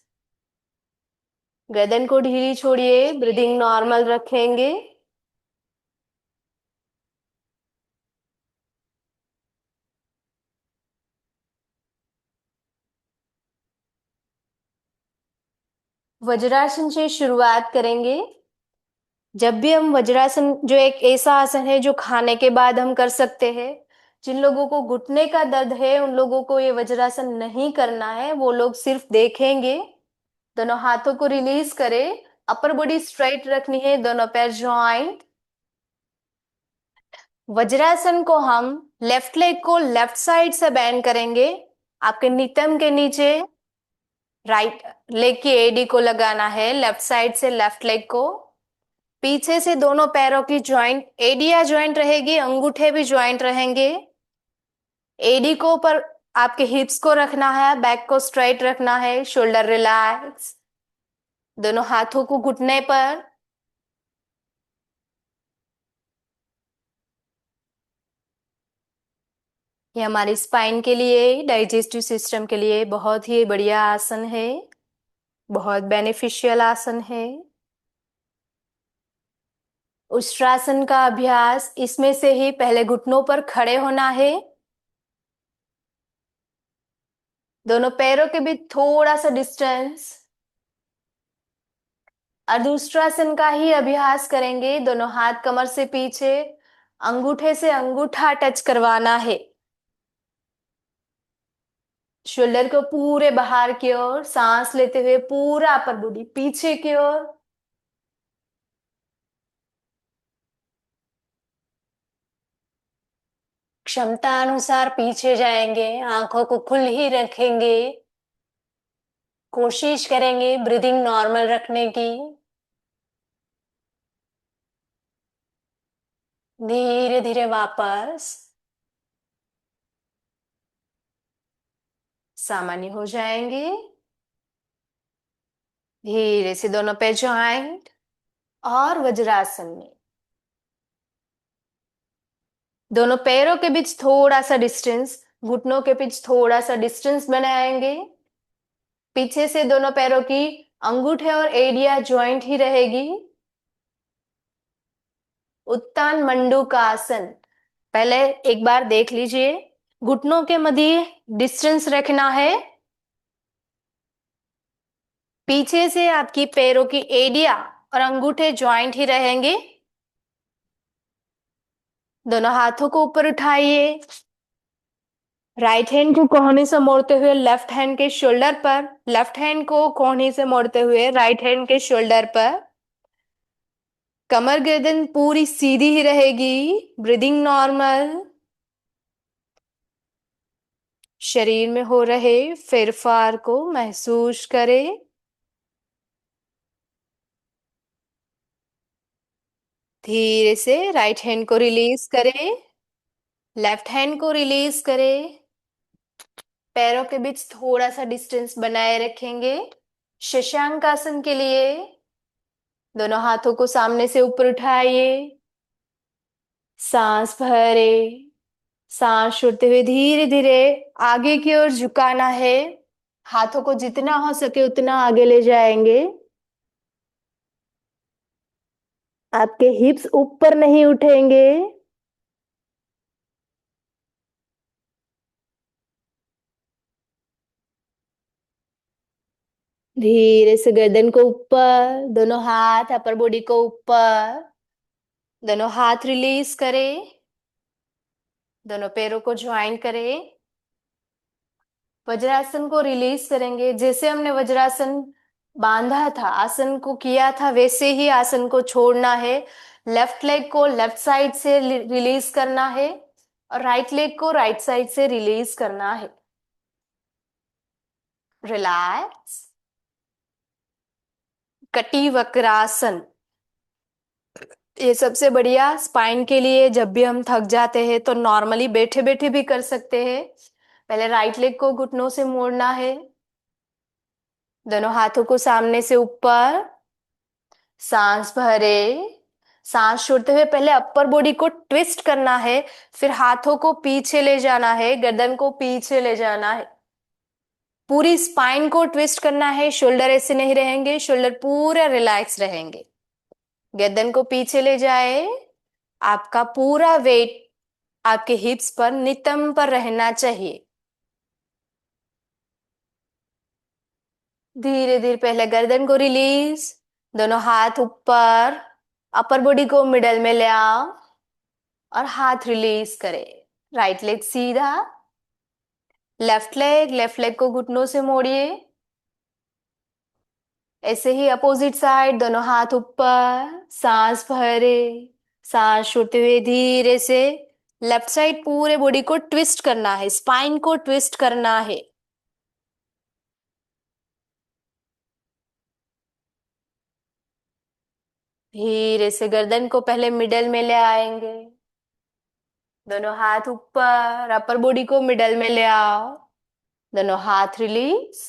गर्दन को ढीली छोड़िए, ब्रीदिंग नॉर्मल रखेंगे। वज्रासन से शुरुआत करेंगे। जब भी हम वज्रासन, जो एक ऐसा आसन है जो खाने के बाद हम कर सकते हैं, जिन लोगों को घुटने का दर्द है उन लोगों को ये वज्रासन नहीं करना है, वो लोग सिर्फ देखेंगे। दोनों हाथों को रिलीज करें, अपर बॉडी स्ट्राइट रखनी है, दोनों पैर जॉइंट। वज्रासन को हम लेफ्ट लेग को लेफ्ट साइड से बेंड करेंगे। आपके नितंब के नीचे राइट लेग की एडी को लगाना है, लेफ्ट साइड से लेफ्ट लेग को। पीछे से दोनों पैरों की जॉइंट, एडिया जॉइंट रहेगी, अंगूठे भी जॉइंट रहेंगे। एडी को पर आपके हिप्स को रखना है, बैक को स्ट्रेट रखना है, शोल्डर रिलैक्स। दोनों हाथों को घुटने पर। ये हमारी स्पाइन के लिए, डाइजेस्टिव सिस्टम के लिए बहुत ही बढ़िया आसन है, बहुत बेनिफिशियल आसन है। उष्ट्रासन का अभ्यास, इसमें से ही पहले घुटनों पर खड़े होना है। दोनों पैरों के बीच थोड़ा सा डिस्टेंस। अर्धउष्ट्रासन का ही अभ्यास करेंगे। दोनों हाथ कमर से पीछे, अंगूठे से अंगूठा टच करवाना है। शोल्डर को पूरे बाहर की ओर, सांस लेते हुए पूरा अपर बॉडी पीछे की ओर। क्षमता अनुसार पीछे जाएंगे, आंखों को खुली रखेंगे। कोशिश करेंगे ब्रीदिंग नॉर्मल रखने की। धीरे धीरे वापस सामान्य हो जाएंगे। धीरे से दोनों पैर जॉइंट और वज्रासन में। दोनों पैरों के बीच थोड़ा सा डिस्टेंस, घुटनों के बीच थोड़ा सा डिस्टेंस बनाएंगे। पीछे से दोनों पैरों की अंगूठे और एडिया जॉइंट ही रहेगी। उत्तान मंडूकासन, पहले एक बार देख लीजिए। घुटनों के मध्य डिस्टेंस रखना है। पीछे से आपकी पैरों की एडिया और अंगूठे जॉइंट ही रहेंगे। दोनों हाथों को ऊपर उठाइए। राइट हैंड को कोहनी से मोड़ते हुए लेफ्ट हैंड के शोल्डर पर, लेफ्ट हैंड को कोहनी से मोड़ते हुए राइट हैंड के शोल्डर पर। कमर गर्दन पूरी सीधी ही रहेगी, ब्रीदिंग नॉर्मल। शरीर में हो रहे फेरफार को महसूस करें। धीरे से राइट हैंड को रिलीज करें, लेफ्ट हैंड को रिलीज करें। पैरों के बीच थोड़ा सा डिस्टेंस बनाए रखेंगे। शशांक आसन के लिए दोनों हाथों को सामने से ऊपर उठाइए। सांस भरे, सांस छोड़ते हुए धीरे धीरे आगे की ओर झुकाना है। हाथों को जितना हो सके उतना आगे ले जाएंगे। आपके हिप्स ऊपर नहीं उठेंगे। धीरे से गर्दन को ऊपर, दोनों हाथ अपर बॉडी को ऊपर। दोनों हाथ रिलीज करें, दोनों पैरों को ज्वाइन करें। वज्रासन को रिलीज करेंगे। जैसे हमने वज्रासन बांधा था, आसन को किया था, वैसे ही आसन को छोड़ना है। लेफ्ट लेग को लेफ्ट साइड से रिलीज करना है और राइट लेग को राइट साइड से रिलीज करना है। रिलैक्स। कटी वक्रासन, ये सबसे बढ़िया स्पाइन के लिए। जब भी हम थक जाते हैं तो नॉर्मली बैठे बैठे भी कर सकते हैं। पहले राइट लेग को घुटनों से मोड़ना है, दोनों हाथों को सामने से ऊपर, सांस भरे, सांस छोड़ते हुए पहले अपर बॉडी को ट्विस्ट करना है, फिर हाथों को पीछे ले जाना है, गर्दन को पीछे ले जाना है, पूरी स्पाइन को ट्विस्ट करना है। शोल्डर ऐसे नहीं रहेंगे, शोल्डर पूरे रिलैक्स रहेंगे। गर्दन को पीछे ले जाए, आपका पूरा वेट आपके हिप्स पर, नितंब पर रहना चाहिए। धीरे धीरे पहले गर्दन को रिलीज, दोनों हाथ ऊपर, अपर बॉडी को मिडल में ले आओ और हाथ रिलीज करें। राइट लेग सीधा, लेफ्ट लेग को घुटनों से मोड़िए। ऐसे ही अपोजिट साइड, दोनों हाथ ऊपर, सांस भरे, सांस छोड़ते हुए धीरे से लेफ्ट साइड पूरे बॉडी को ट्विस्ट करना है, स्पाइन को ट्विस्ट करना है। धीरे से गर्दन को पहले मिडल में ले आएंगे, दोनों हाथ ऊपर, अपर बॉडी को मिडल में ले आओ, दोनों हाथ रिलीज,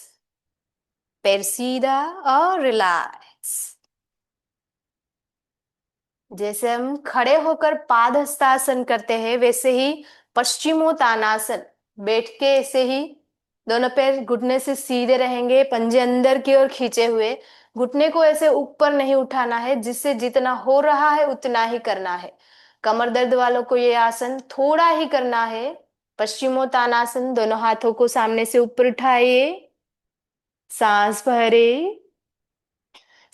पैर सीधा और रिलैक्स। जैसे हम खड़े होकर पाद हस्तासन करते हैं, वैसे ही पश्चिमोत्तानासन, बैठ के ऐसे ही दोनों पैर घुटने से सीधे रहेंगे, पंजे अंदर की ओर खींचे हुए। घुटने को ऐसे ऊपर नहीं उठाना है, जिससे जितना हो रहा है उतना ही करना है। कमर दर्द वालों को ये आसन थोड़ा ही करना है। पश्चिमोत्तानासन, दोनों हाथों को सामने से ऊपर उठाइए, सांस भरे,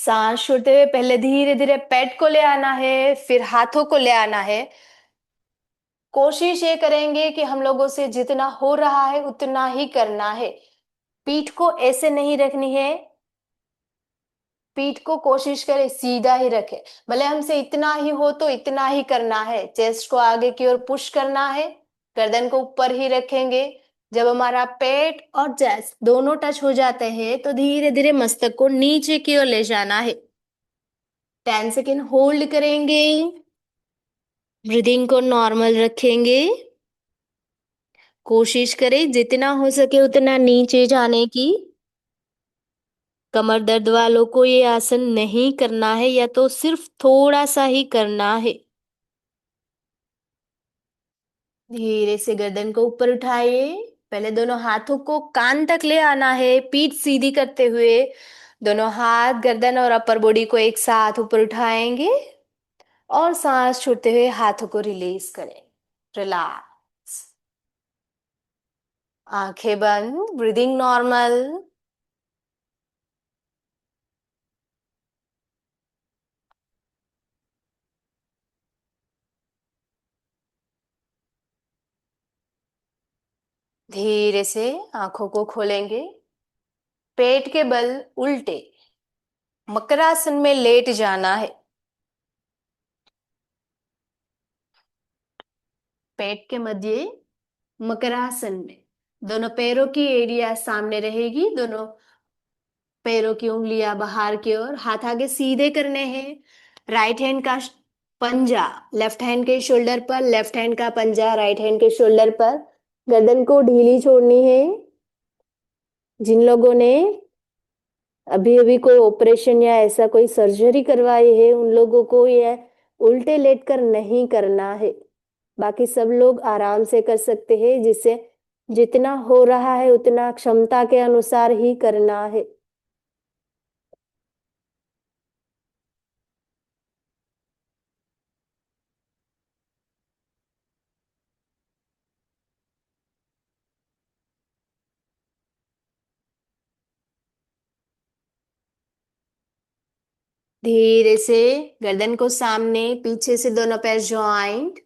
सांस छोड़ते हुए पहले धीरे धीरे पेट को ले आना है, फिर हाथों को ले आना है। कोशिश ये करेंगे कि हम लोगों से जितना हो रहा है उतना ही करना है। पीठ को ऐसे नहीं रखनी है, पीठ को कोशिश करें सीधा ही रखें। भले हमसे इतना ही हो तो इतना ही करना है। चेस्ट को आगे की ओर पुश करना है, गर्दन को ऊपर ही रखेंगे। जब हमारा पेट और चेस्ट दोनों टच हो जाते हैं तो धीरे धीरे मस्तक को नीचे की ओर ले जाना है। 10 सेकेंड होल्ड करेंगे, ब्रीदिंग को नॉर्मल रखेंगे। कोशिश करें जितना हो सके उतना नीचे जाने की। कमर दर्द वालों को ये आसन नहीं करना है या तो सिर्फ थोड़ा सा ही करना है। धीरे से गर्दन को ऊपर उठाइए, पहले दोनों हाथों को कान तक ले आना है, पीठ सीधी करते हुए। दोनों हाथ, गर्दन और अपर बॉडी को एक साथ ऊपर उठाएंगे और सांस छोड़ते हुए हाथों को रिलीज करें। रिलैक्स, आंखें बंद, ब्रीदिंग नॉर्मल। धीरे से आंखों को खोलेंगे, पेट के बल उल्टे मकरासन में लेट जाना है। पेट के मध्य मकरासन में दोनों पैरों की एरिया सामने रहेगी, दोनों पैरों की उंगलियां बाहर की ओर, हाथ आगे सीधे करने हैं। राइट हैंड का पंजा लेफ्ट हैंड के शोल्डर पर, लेफ्ट हैंड का पंजा राइट हैंड के शोल्डर पर। गर्दन को ढीली छोड़नी है। जिन लोगों ने अभी अभी कोई ऑपरेशन या ऐसा कोई सर्जरी करवाई है, उन लोगों को यह उल्टे लेटकर नहीं करना है। बाकी सब लोग आराम से कर सकते हैं, जिससे जितना हो रहा है उतना क्षमता के अनुसार ही करना है। धीरे से गर्दन को सामने, पीछे से दोनों पैर ज्वाइंट,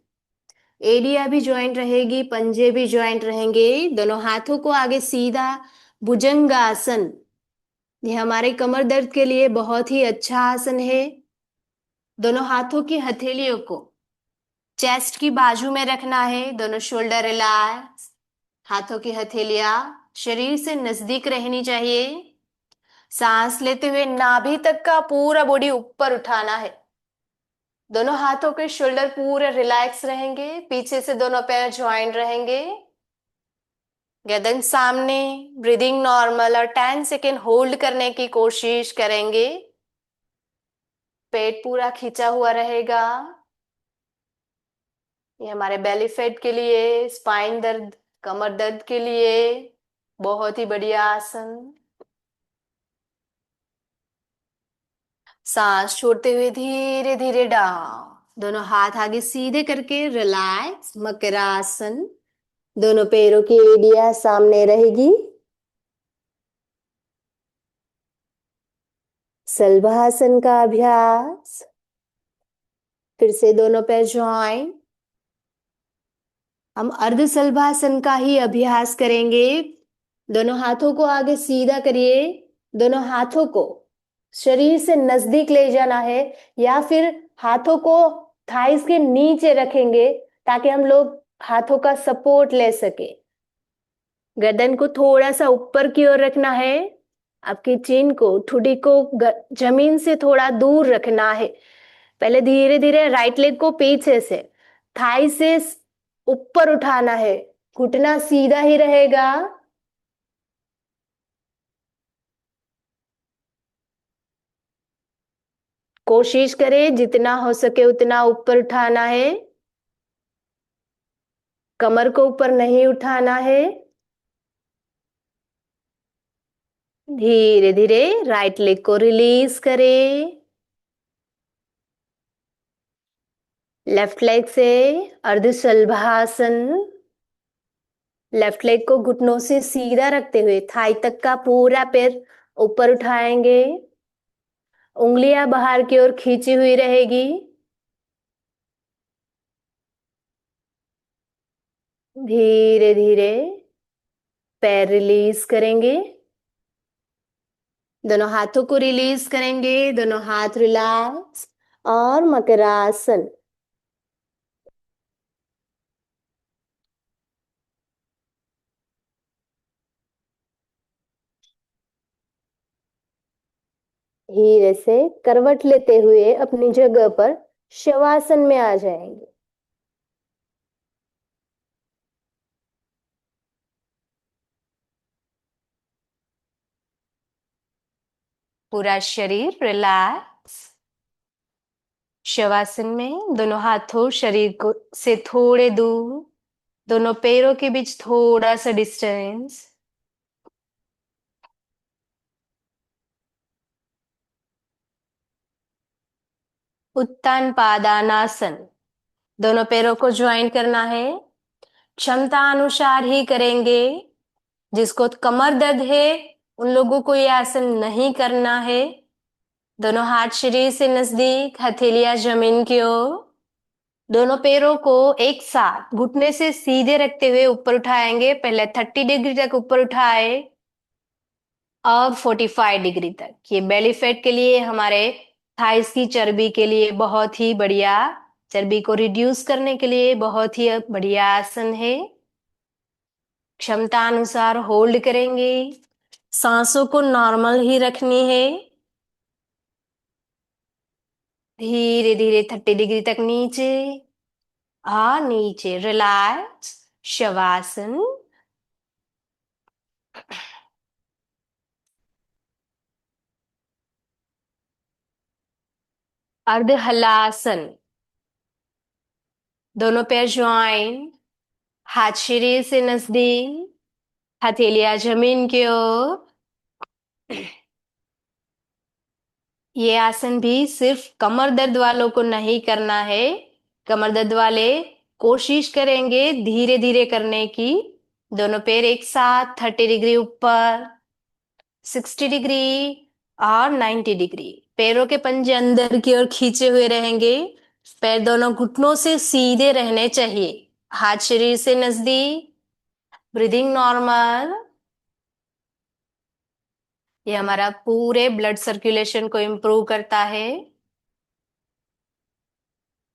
एडिया भी ज्वाइंट रहेगी, पंजे भी ज्वाइंट रहेंगे। दोनों हाथों को आगे सीधा, भुजंगासन। ये हमारे कमर दर्द के लिए बहुत ही अच्छा आसन है। दोनों हाथों की हथेलियों को चेस्ट की बाजू में रखना है। दोनों शोल्डर रिलैक्स, हाथों की हथेलियां शरीर से नजदीक रहनी चाहिए। सांस लेते हुए नाभि तक का पूरा बॉडी ऊपर उठाना है। दोनों हाथों के शोल्डर पूरे रिलैक्स रहेंगे, पीछे से दोनों पैर ज्वाइंट रहेंगे। गर्दन सामने, ब्रीदिंग नॉर्मल और 10 सेकेंड होल्ड करने की कोशिश करेंगे। पेट पूरा खींचा हुआ रहेगा। ये हमारे बेली फैट के लिए, स्पाइन दर्द, कमर दर्द के लिए बहुत ही बढ़िया आसन। सांस छोड़ते हुए धीरे धीरे डाउन। दोनों हाथ आगे सीधे करके रिलैक्स, मकरासन। दोनों पैरों की एड़ियां सामने रहेगी। सलभासन का अभ्यास। फिर से दोनों पैर ज्वाइन। हम अर्ध सलभासन का ही अभ्यास करेंगे। दोनों हाथों को आगे सीधा करिए। दोनों हाथों को शरीर से नजदीक ले जाना है, या फिर हाथों को थाइस के नीचे रखेंगे ताकि हम लोग हाथों का सपोर्ट ले सके। गर्दन को थोड़ा सा ऊपर की ओर रखना है। आपकी चिन को, ठुडी को जमीन से थोड़ा दूर रखना है। पहले धीरे धीरे राइट लेग को पीछे से, थाई से ऊपर उठाना है। घुटना सीधा ही रहेगा। कोशिश करें जितना हो सके उतना ऊपर उठाना है। कमर को ऊपर नहीं उठाना है। धीरे धीरे राइट लेग को रिलीज करें। लेफ्ट लेग से अर्ध शलभासन। लेफ्ट लेग को घुटनों से सीधा रखते हुए थाई तक का पूरा पैर ऊपर उठाएंगे। उंगलियां बाहर की ओर खींची हुई रहेगी। धीरे धीरे पैर रिलीज करेंगे। दोनों हाथों को रिलीज करेंगे। दोनों हाथ रिलैक्स और मकरासन। धीरे से करवट लेते हुए अपनी जगह पर शवासन में आ जाएंगे। पूरा शरीर रिलैक्स। शवासन में दोनों हाथों शरीर को से थोड़े दूर, दोनों पैरों के बीच थोड़ा सा डिस्टेंस। उत्तान पादानासन। दोनों पैरों को ज्वाइन करना है। क्षमता अनुसार ही करेंगे। जिसको कमर दर्द है उन लोगों को ये आसन नहीं करना है। दोनों हाथ शरीर से नजदीक, हथेलियां जमीन की ओर। दोनों पैरों को एक साथ घुटने से सीधे रखते हुए ऊपर उठाएंगे। पहले 30 डिग्री तक ऊपर उठाए, अब 45 डिग्री तक। ये बेली फैट के लिए, हमारे थाइस की चर्बी के लिए बहुत ही बढ़िया, चर्बी को रिड्यूस करने के लिए बहुत ही बढ़िया आसन है। क्षमता अनुसार होल्ड करेंगे। सांसों को नॉर्मल ही रखनी है। धीरे धीरे 30 डिग्री तक नीचे, नीचे रिलैक्स, शवासन। अर्ध हलासन। दोनों पैर ज्वाइन, हाथ शरीर से नजदीक, हथेलियां जमीन की ओर। ये आसन भी सिर्फ कमर दर्द वालों को नहीं करना है। कमर दर्द वाले कोशिश करेंगे धीरे धीरे करने की। दोनों पैर एक साथ 30 डिग्री ऊपर, 60 डिग्री और 90 डिग्री। पैरों के पंजे अंदर की ओर खींचे हुए रहेंगे। पैर दोनों घुटनों से सीधे रहने चाहिए। हाथ शरीर से नजदीक, ब्रीदिंग नॉर्मल। ये हमारा पूरे ब्लड सर्कुलेशन को इम्प्रूव करता है।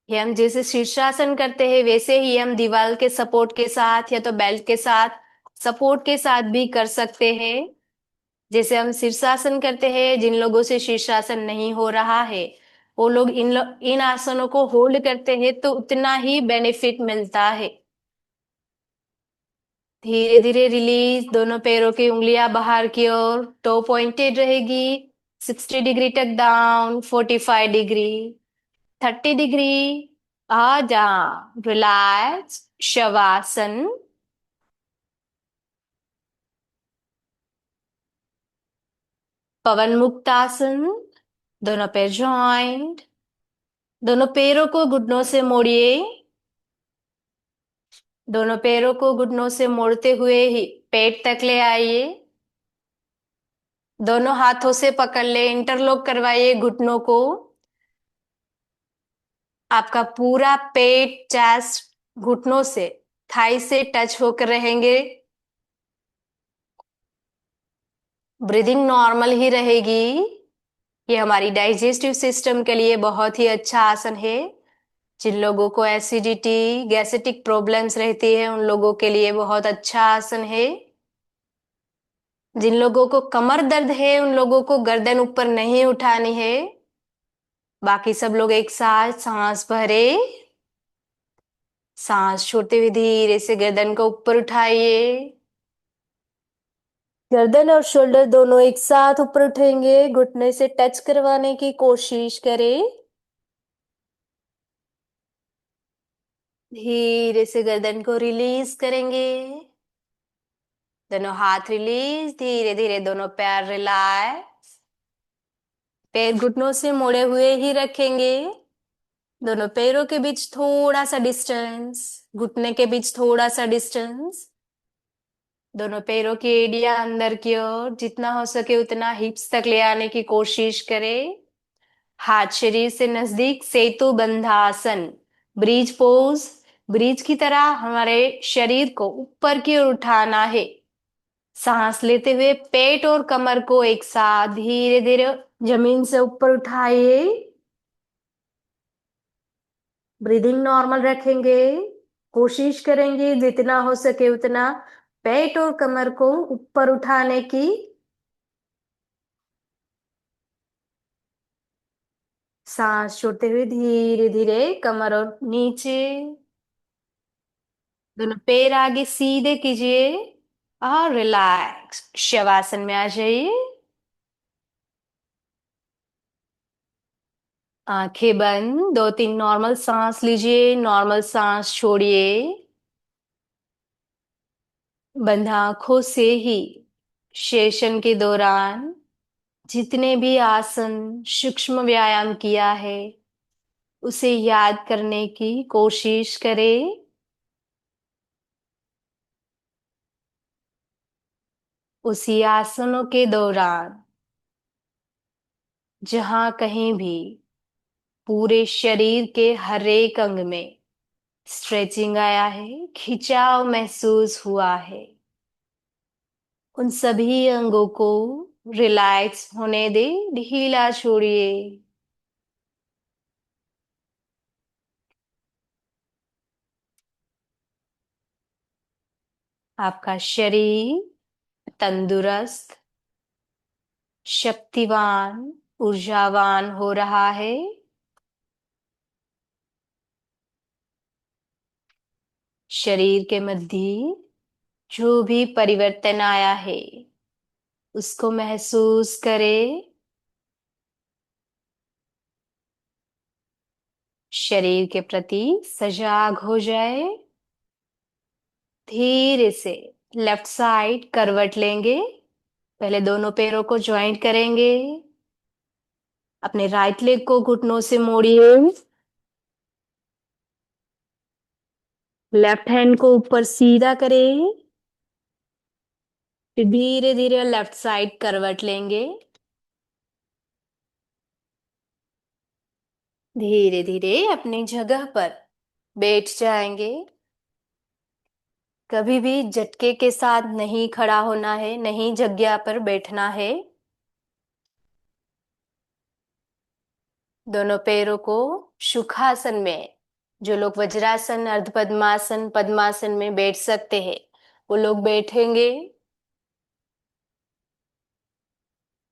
ये हम जैसे शीर्षासन करते हैं वैसे ही हम दीवार के सपोर्ट के साथ या तो बेल्ट के साथ सपोर्ट के साथ भी कर सकते हैं। जैसे हम शीर्षासन करते हैं, जिन लोगों से शीर्षासन नहीं हो रहा है वो लोग इन आसनों को होल्ड करते हैं तो उतना ही बेनिफिट मिलता है। धीरे धीरे रिलीज, दोनों पैरों की उंगलियां बाहर की ओर, टो पॉइंटेड रहेगी। 60 डिग्री तक डाउन, 45 डिग्री, 30 डिग्री। आ जा, रिलैक्स, शवासन। पवन मुक्तासन, दोनों पैर जॉइंट, दोनों पैरों को घुटनों से मोड़िए। दोनों पैरों को घुटनों से मोड़ते हुए ही पेट तक ले आइए। दोनों हाथों से पकड़ ले, इंटरलॉक करवाइए घुटनों को। आपका पूरा पेट, चेस्ट घुटनों से, थाई से टच होकर रहेंगे। ब्रीदिंग नॉर्मल ही रहेगी। ये हमारी डाइजेस्टिव सिस्टम के लिए बहुत ही अच्छा आसन है। जिन लोगों को एसिडिटी, गैस्ट्रिक प्रॉब्लम्स रहती है उन लोगों के लिए बहुत अच्छा आसन है। जिन लोगों को कमर दर्द है उन लोगों को गर्दन ऊपर नहीं उठानी है। बाकी सब लोग एक साथ सांस भरे, सांस छोड़ते हुए धीरे से गर्दन को ऊपर उठाइए। गर्दन और शोल्डर दोनों एक साथ ऊपर उठेंगे, घुटने से टच करवाने की कोशिश करें। धीरे से गर्दन को रिलीज करेंगे। दोनों हाथ रिलीज, धीरे धीरे दोनों पैर रिलैक्स। पैर घुटनों से मोड़े हुए ही रखेंगे। दोनों पैरों के बीच थोड़ा सा डिस्टेंस, घुटने के बीच थोड़ा सा डिस्टेंस। दोनों पैरों की एड़ियां अंदर की ओर, जितना हो सके उतना हिप्स तक ले आने की कोशिश करें। हाथ शरीर से नजदीक, सेतु बंधासन, ब्रिज पोज। ब्रिज की तरह हमारे शरीर को ऊपर की ओर उठाना है। सांस लेते हुए पेट और कमर को एक साथ धीरे धीरे जमीन से ऊपर उठाइए। ब्रीदिंग नॉर्मल रखेंगे। कोशिश करेंगे जितना हो सके उतना पेट और कमर को ऊपर उठाने की। सांस छोड़ते हुए धीरे धीरे कमर और नीचे, दोनों पैर आगे सीधे कीजिए और रिलैक्स, शवासन में आ जाइए। आंखें बंद, 2-3 नॉर्मल सांस लीजिए, नॉर्मल सांस छोड़िए। बंद आंखों से ही सेशन के दौरान जितने भी आसन, सूक्ष्म व्यायाम किया है उसे याद करने की कोशिश करें। उसी आसनों के दौरान जहां कहीं भी पूरे शरीर के हर एक अंग में स्ट्रेचिंग आया है, खिंचाव महसूस हुआ है, उन सभी अंगों को रिलैक्स होने दे, ढीला छोड़िए। आपका शरीर तंदुरुस्त, शक्तिवान, ऊर्जावान हो रहा है। शरीर के मध्य जो भी परिवर्तन आया है उसको महसूस करें। शरीर के प्रति सजाग हो जाए। धीरे से लेफ्ट साइड करवट लेंगे। पहले दोनों पैरों को ज्वाइंट करेंगे। अपने राइट लेग को घुटनों से मोड़िए। लेफ्ट हैंड को ऊपर सीधा करें। फिर धीरे धीरे लेफ्ट साइड करवट लेंगे। धीरे धीरे अपनी जगह पर बैठ जाएंगे। कभी भी झटके के साथ नहीं खड़ा होना है, नहीं जगह पर बैठना है। दोनों पैरों को सुखासन में, जो लोग वज्रासन, अर्ध पद्मासन, पद्मासन में बैठ सकते हैं वो लोग बैठेंगे,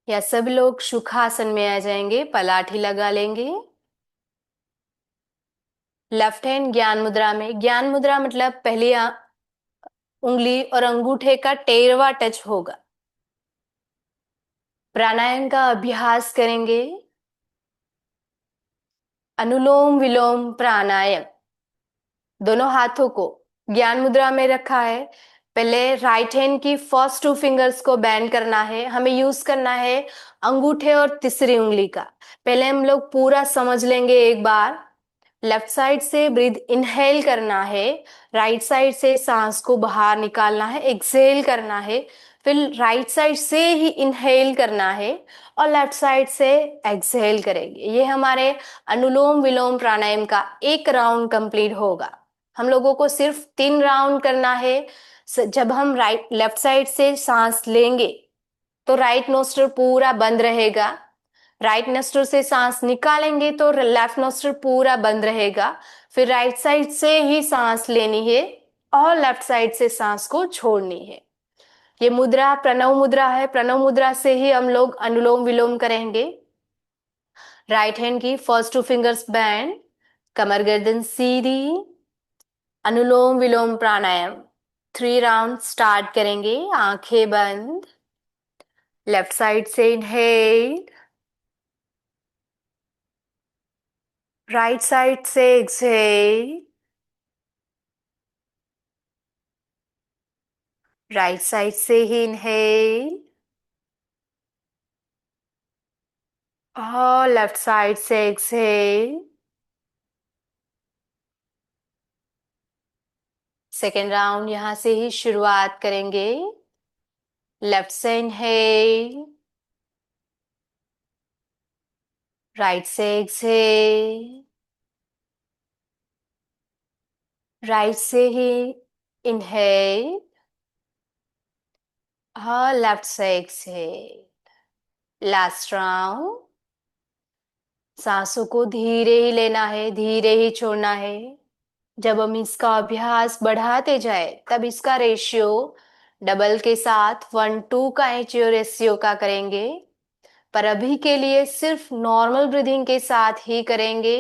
या सब लोग सुखासन में आ जाएंगे, पलाठी लगा लेंगे। लेफ्ट हैंड ज्ञान मुद्रा में। ज्ञान मुद्रा मतलब पहली उंगली और अंगूठे का 13वां टच होगा। प्राणायाम का अभ्यास करेंगे। अनुलोम विलोम प्राणायाम। दोनों हाथों को ज्ञान मुद्रा में रखा है। पहले राइट हैंड की फर्स्ट 2 फिंगर्स को बैंड करना है। हमें यूज करना है अंगूठे और तीसरी उंगली का। पहले हम लोग पूरा समझ लेंगे एक बार। लेफ्ट साइड से ब्रीथ इनहेल करना है, राइट साइड से सांस को बाहर निकालना है, एक्सहेल करना है, फिर राइट साइड से ही इनहेल करना है और लेफ्ट साइड से एक्सहेल करेंगे। ये हमारे अनुलोम विलोम प्राणायाम का एक राउंड कंप्लीट होगा। हम लोगों को सिर्फ 3 राउंड करना है। जब हम लेफ्ट साइड से सांस लेंगे तो राइट नोस्ट्रल पूरा बंद रहेगा। राइट नोस्ट्रल से सांस निकालेंगे तो लेफ्ट नोस्ट्रल पूरा बंद रहेगा। फिर राइट साइड से ही सांस लेनी है और लेफ्ट साइड से सांस को छोड़नी है। ये मुद्रा प्रणव मुद्रा है। प्रणव मुद्रा से ही हम लोग अनुलोम विलोम करेंगे। राइट हैंड की फर्स्ट 2 फिंगर्स बैंड, कमर गर्दन सीधी, अनुलोम विलोम प्राणायाम 3 राउंड स्टार्ट करेंगे। आंखें बंद। लेफ्ट साइड से इनहेल, राइट साइड से एक्सहेल, राइट साइड से ही इनहेल और लेफ्ट साइड से एक्सहेल। सेकेंड राउंड यहां से ही शुरुआत करेंगे। लेफ्ट से इनहेल, राइट से एक्सहेल, राइट से ही इनहेल और लेफ्ट से एक्सहेल। Last round. सांसों को धीरे ही लेना है, धीरे ही छोड़ना है। जब हम इसका अभ्यास बढ़ाते जाए तब इसका रेशियो डबल के साथ 1:2 का एचओ रेशियो का करेंगे, पर अभी के लिए सिर्फ नॉर्मल ब्रीदिंग के साथ ही करेंगे।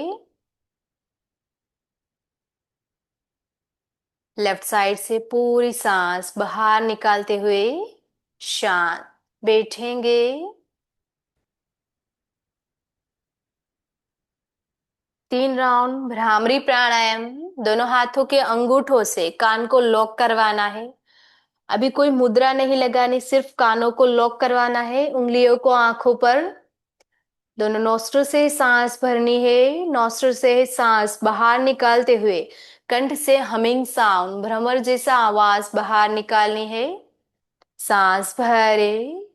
लेफ्ट साइड से पूरी सांस बाहर निकालते हुए शांत बैठेंगे। तीन राउंड भ्रामरी प्राणायाम। दोनों हाथों के अंगूठों से कान को लॉक करवाना है। अभी कोई मुद्रा नहीं लगानी, सिर्फ कानों को लॉक करवाना है। उंगलियों को आंखों पर, दोनों नोस्ट्रल से सांस भरनी है। नोस्ट्रल से सांस बाहर निकालते हुए कंठ से हमिंग साउंड, भ्रमर जैसा आवाज बाहर निकालनी है। सांस भरे,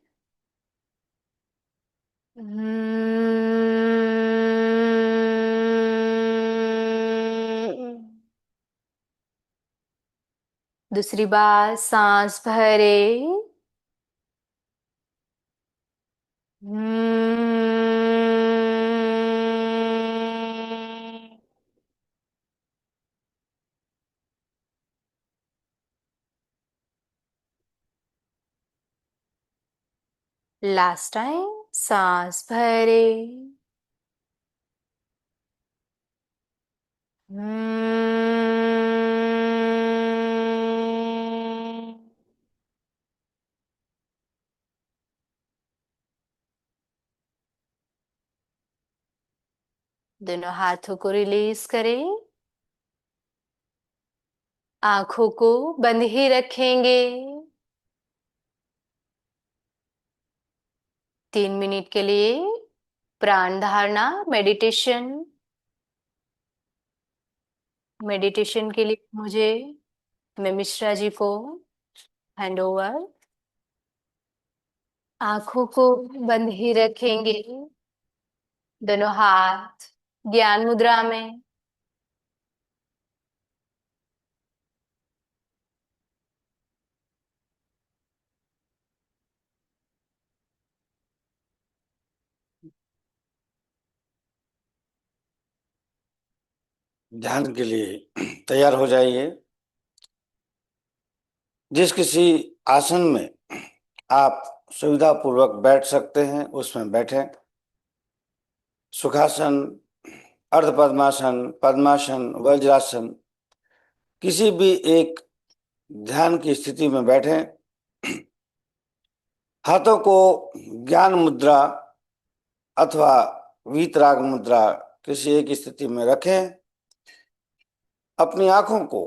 दूसरी बार सांस भरे, लास्ट टाइम सांस भरे, दोनों हाथों को रिलीज करें। आंखों को बंद ही रखेंगे। 3 मिनट के लिए प्राण धारणा मेडिटेशन। मेडिटेशन के लिए मैं मिश्रा जी को हैंड ओवर। आंखों को बंद ही रखेंगे। दोनों हाथ ज्ञान मुद्रा में। ध्यान के लिए तैयार हो जाइए। जिस किसी आसन में आप सुविधा पूर्वक बैठ सकते हैं उसमें बैठें। सुखासन, अर्ध पद्मासन, पद्मासन, वज्रासन, किसी भी एक ध्यान की स्थिति में बैठें। हाथों को ज्ञान मुद्रा अथवा वीतराग मुद्रा किसी एक स्थिति में रखें। अपनी आंखों को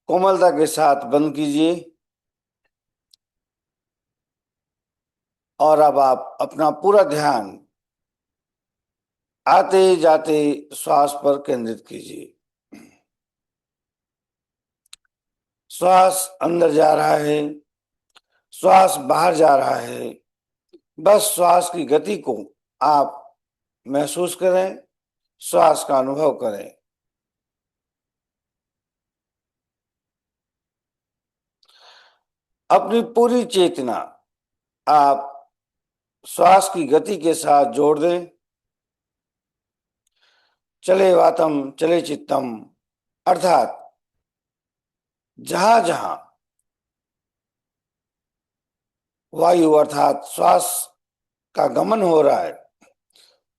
कोमलता के साथ बंद कीजिए और अब आप अपना पूरा ध्यान आते जाते श्वास पर केंद्रित कीजिए। श्वास अंदर जा रहा है, श्वास बाहर जा रहा है। बस श्वास की गति को आप महसूस करें, श्वास का अनुभव करें। अपनी पूरी चेतना आप श्वास की गति के साथ जोड़ दें। चले वातम चले चित्तम, अर्थात जहां जहां वायु अर्थात श्वास का गमन हो रहा है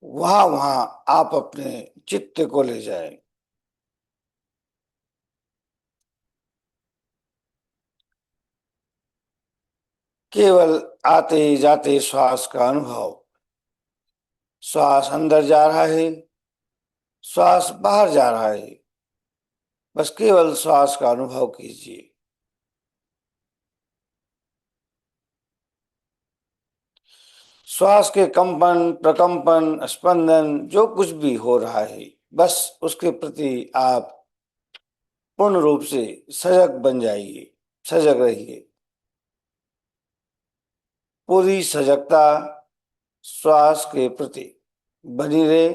वहां वहां आप अपने चित्त को ले जाएं। केवल आते जाते श्वास का अनुभव। श्वास अंदर जा रहा है, श्वास बाहर जा रहा है। बस केवल श्वास का अनुभव कीजिए। श्वास के कंपन, प्रकंपन, स्पंदन जो कुछ भी हो रहा है बस उसके प्रति आप पूर्ण रूप से सजग बन जाइए, सजग रहिए। पूरी सजगता श्वास के प्रति बनी रहे।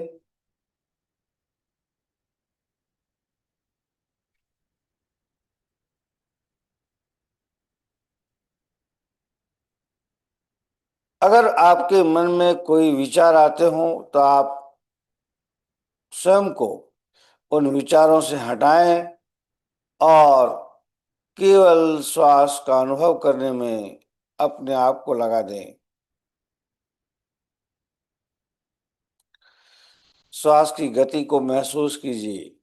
अगर आपके मन में कोई विचार आते हो तो आप स्वयं को उन विचारों से हटाएं और केवल श्वास का अनुभव करने में अपने आप को लगा दें। श्वास की गति को महसूस कीजिए।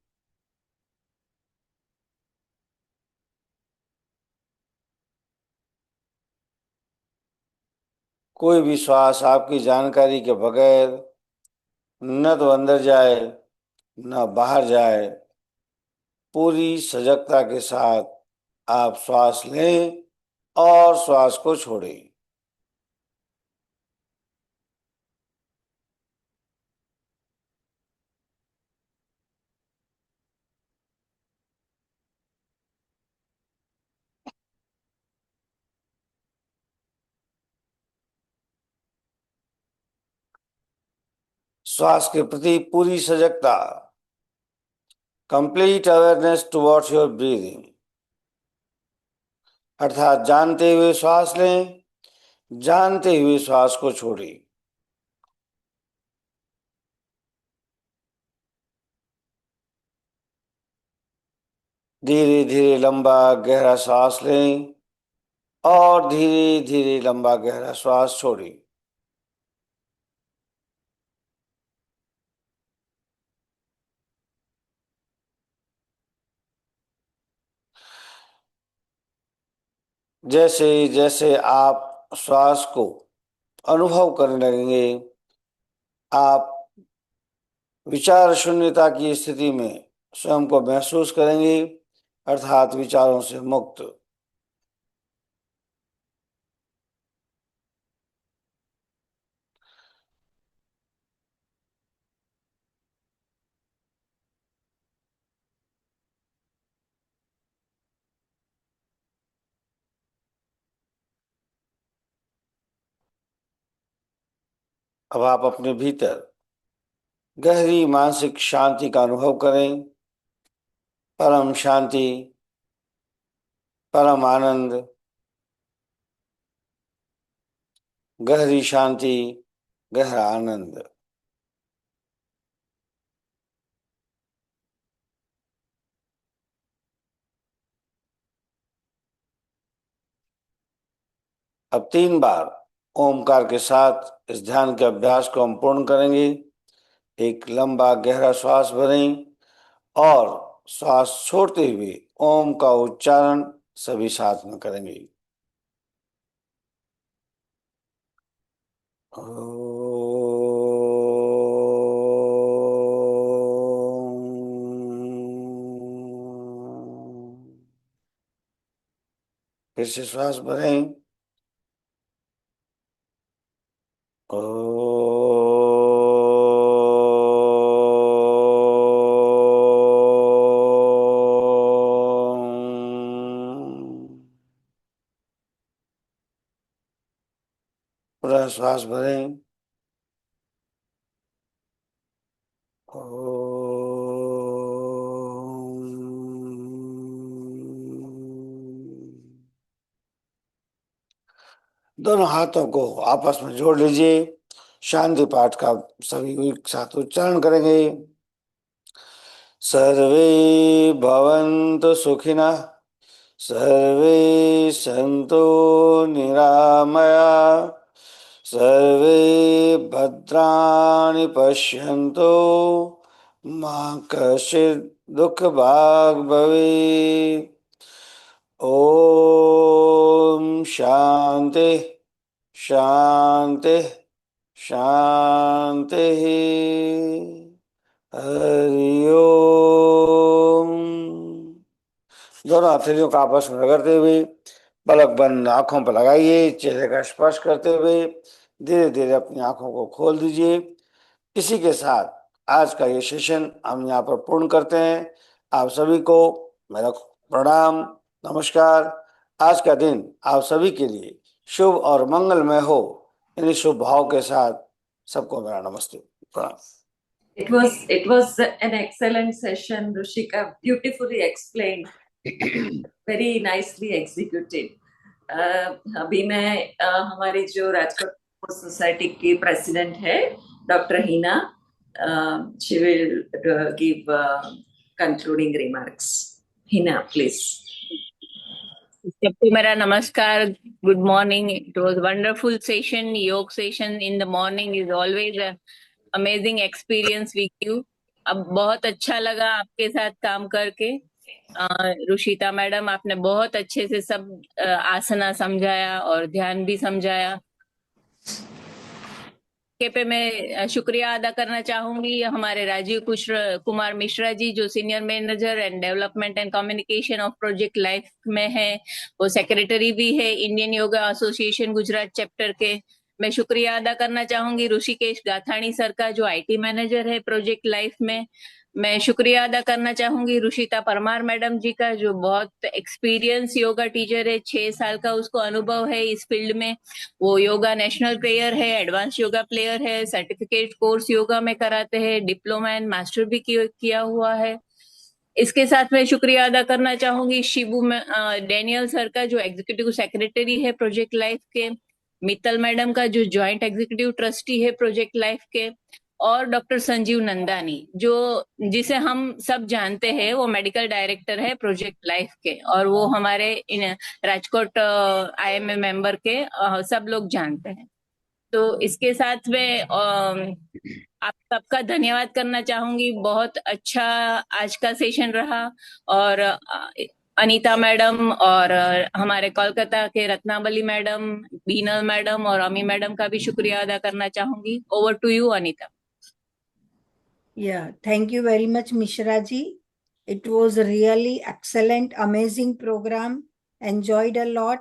कोई भी श्वास आपकी जानकारी के बगैर न तो अंदर जाए न बाहर जाए। पूरी सजगता के साथ आप श्वास लें और श्वास को छोड़ें। श्वास के प्रति पूरी सजगता, complete awareness towards your breathing, अर्थात जानते हुए श्वास लें, जानते हुए श्वास को छोड़ें। धीरे धीरे लंबा गहरा सांस लें और धीरे धीरे लंबा गहरा श्वास छोड़ें। जैसे जैसे आप श्वास को अनुभव करने लगेंगे आप विचार शून्यता की स्थिति में स्वयं को महसूस करेंगे, अर्थात विचारों से मुक्त। अब आप अपने भीतर गहरी मानसिक शांति का अनुभव करें। परम शांति, परम आनंद, गहरी शांति, गहरा आनंद। अब 3 बार ओमकार के साथ इस ध्यान के अभ्यास को हम पूर्ण करेंगे। एक लंबा गहरा श्वास भरें और श्वास छोड़ते हुए ओम का उच्चारण सभी साथ में करेंगे। फिर से श्वास भरें। पूरा श्वास भरें। दोनों हाथों को आपस में जोड़ लीजिए। शांति पाठ का सभी एक साथ उच्चारण करेंगे। सर्वे भवन्तु सुखिनः, सर्वे सन्तु निरामया, सर्वे भद्राणि पश्यन्तु मा कश्चित् दुःखभाग् भवेत्। ओम शांति शांति शांति। हरि ओम। दोनों हथेलियों का आपस में रगड़ते हुए पलक बंद आंखों पर लगाइए। चेहरे का स्पर्श करते हुए धीरे धीरे अपनी आंखों को खोल दीजिए। इसी के साथ आज का ये सेशन हम यहाँ पर पूर्ण करते हैं। आप सभी को मेरा प्रणाम, नमस्कार। आज का दिन आप सभी के लिए शुभ और मंगलमय हो। इन्हीं शुभ भाव के साथ सबको मेरा नमस्ते, प्रणाम। It was an excellent session, Rushika. Beautifully explained, very nicely executed. अभी मैं हमारी जो राजकोट सोसाइटी की प्रेसिडेंट है doctor Hina, she will give concluding remarks. Hina, please. सबको मेरा नमस्कार, good morning. It was wonderful session. Yoga session in the morning is always amazing experience with you. अब बहुत अच्छा लगा आपके साथ काम करके. रुशिता मैडम, आपने बहुत अच्छे से सब आसना समझाया और ध्यान भी समझाया. के पे मैं शुक्रिया अदा करना चाहूंगी हमारे राजीव कुमार मिश्रा जी, जो senior manager and development and communication of project life में है. वो सेक्रेटरी भी है Indian yoga association Gujarat chapter के. मैं शुक्रिया अदा करना चाहूंगी ऋषिकेश गाथाणी सर का, जो आईटी मैनेजर है प्रोजेक्ट लाइफ में. मैं शुक्रिया अदा करना चाहूंगी रुशिता परमार मैडम जी का, जो बहुत एक्सपीरियंस योगा टीचर है. 6 साल का उसको अनुभव है इस फील्ड में. वो योगा नेशनल प्लेयर है, एडवांस योगा प्लेयर है, सर्टिफिकेट कोर्स योगा में कराते हैं, डिप्लोमा एंड मास्टर भी किया हुआ है. इसके साथ मैं शुक्रिया अदा करना चाहूंगी शिबू डैनियल सर का, जो एग्जीक्यूटिव सेक्रेटरी है प्रोजेक्ट लाइफ के, मित्तल मैडम का, जो ज्वाइंट एग्जीक्यूटिव ट्रस्टी है प्रोजेक्ट लाइफ के, और डॉक्टर संजीव नंदानी, जिसे हम सब जानते हैं, वो मेडिकल डायरेक्टर है प्रोजेक्ट लाइफ के, और वो हमारे राजकोट आईएमए मेंबर के सब लोग जानते हैं. तो इसके साथ में आप सबका धन्यवाद करना चाहूंगी. बहुत अच्छा आज का सेशन रहा. और अनीता मैडम और हमारे कोलकाता के रत्नावली मैडम, बीनल मैडम और अमी मैडम का भी शुक्रिया अदा करना चाहूंगी. Over to you Anita. Yeah, thank you very much, Mishra ji. It was a really excellent, amazing program. Enjoyed a lot.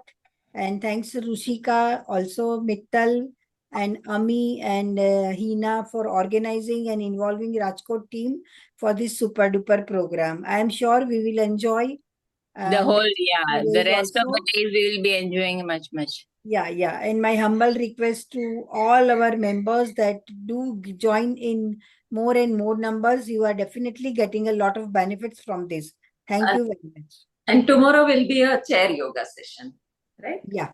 And thanks to Rushika, also Mittal and Ami and Hina for organizing and involving Rajkot team for this super duper program. I am sure we will enjoy The rest of also. the days we will be enjoying much. Yeah. And my humble request to all our members that do join in more and more numbers. You are definitely getting a lot of benefits from this. Thank you very much. And tomorrow will be a chair yoga session, right? Yeah.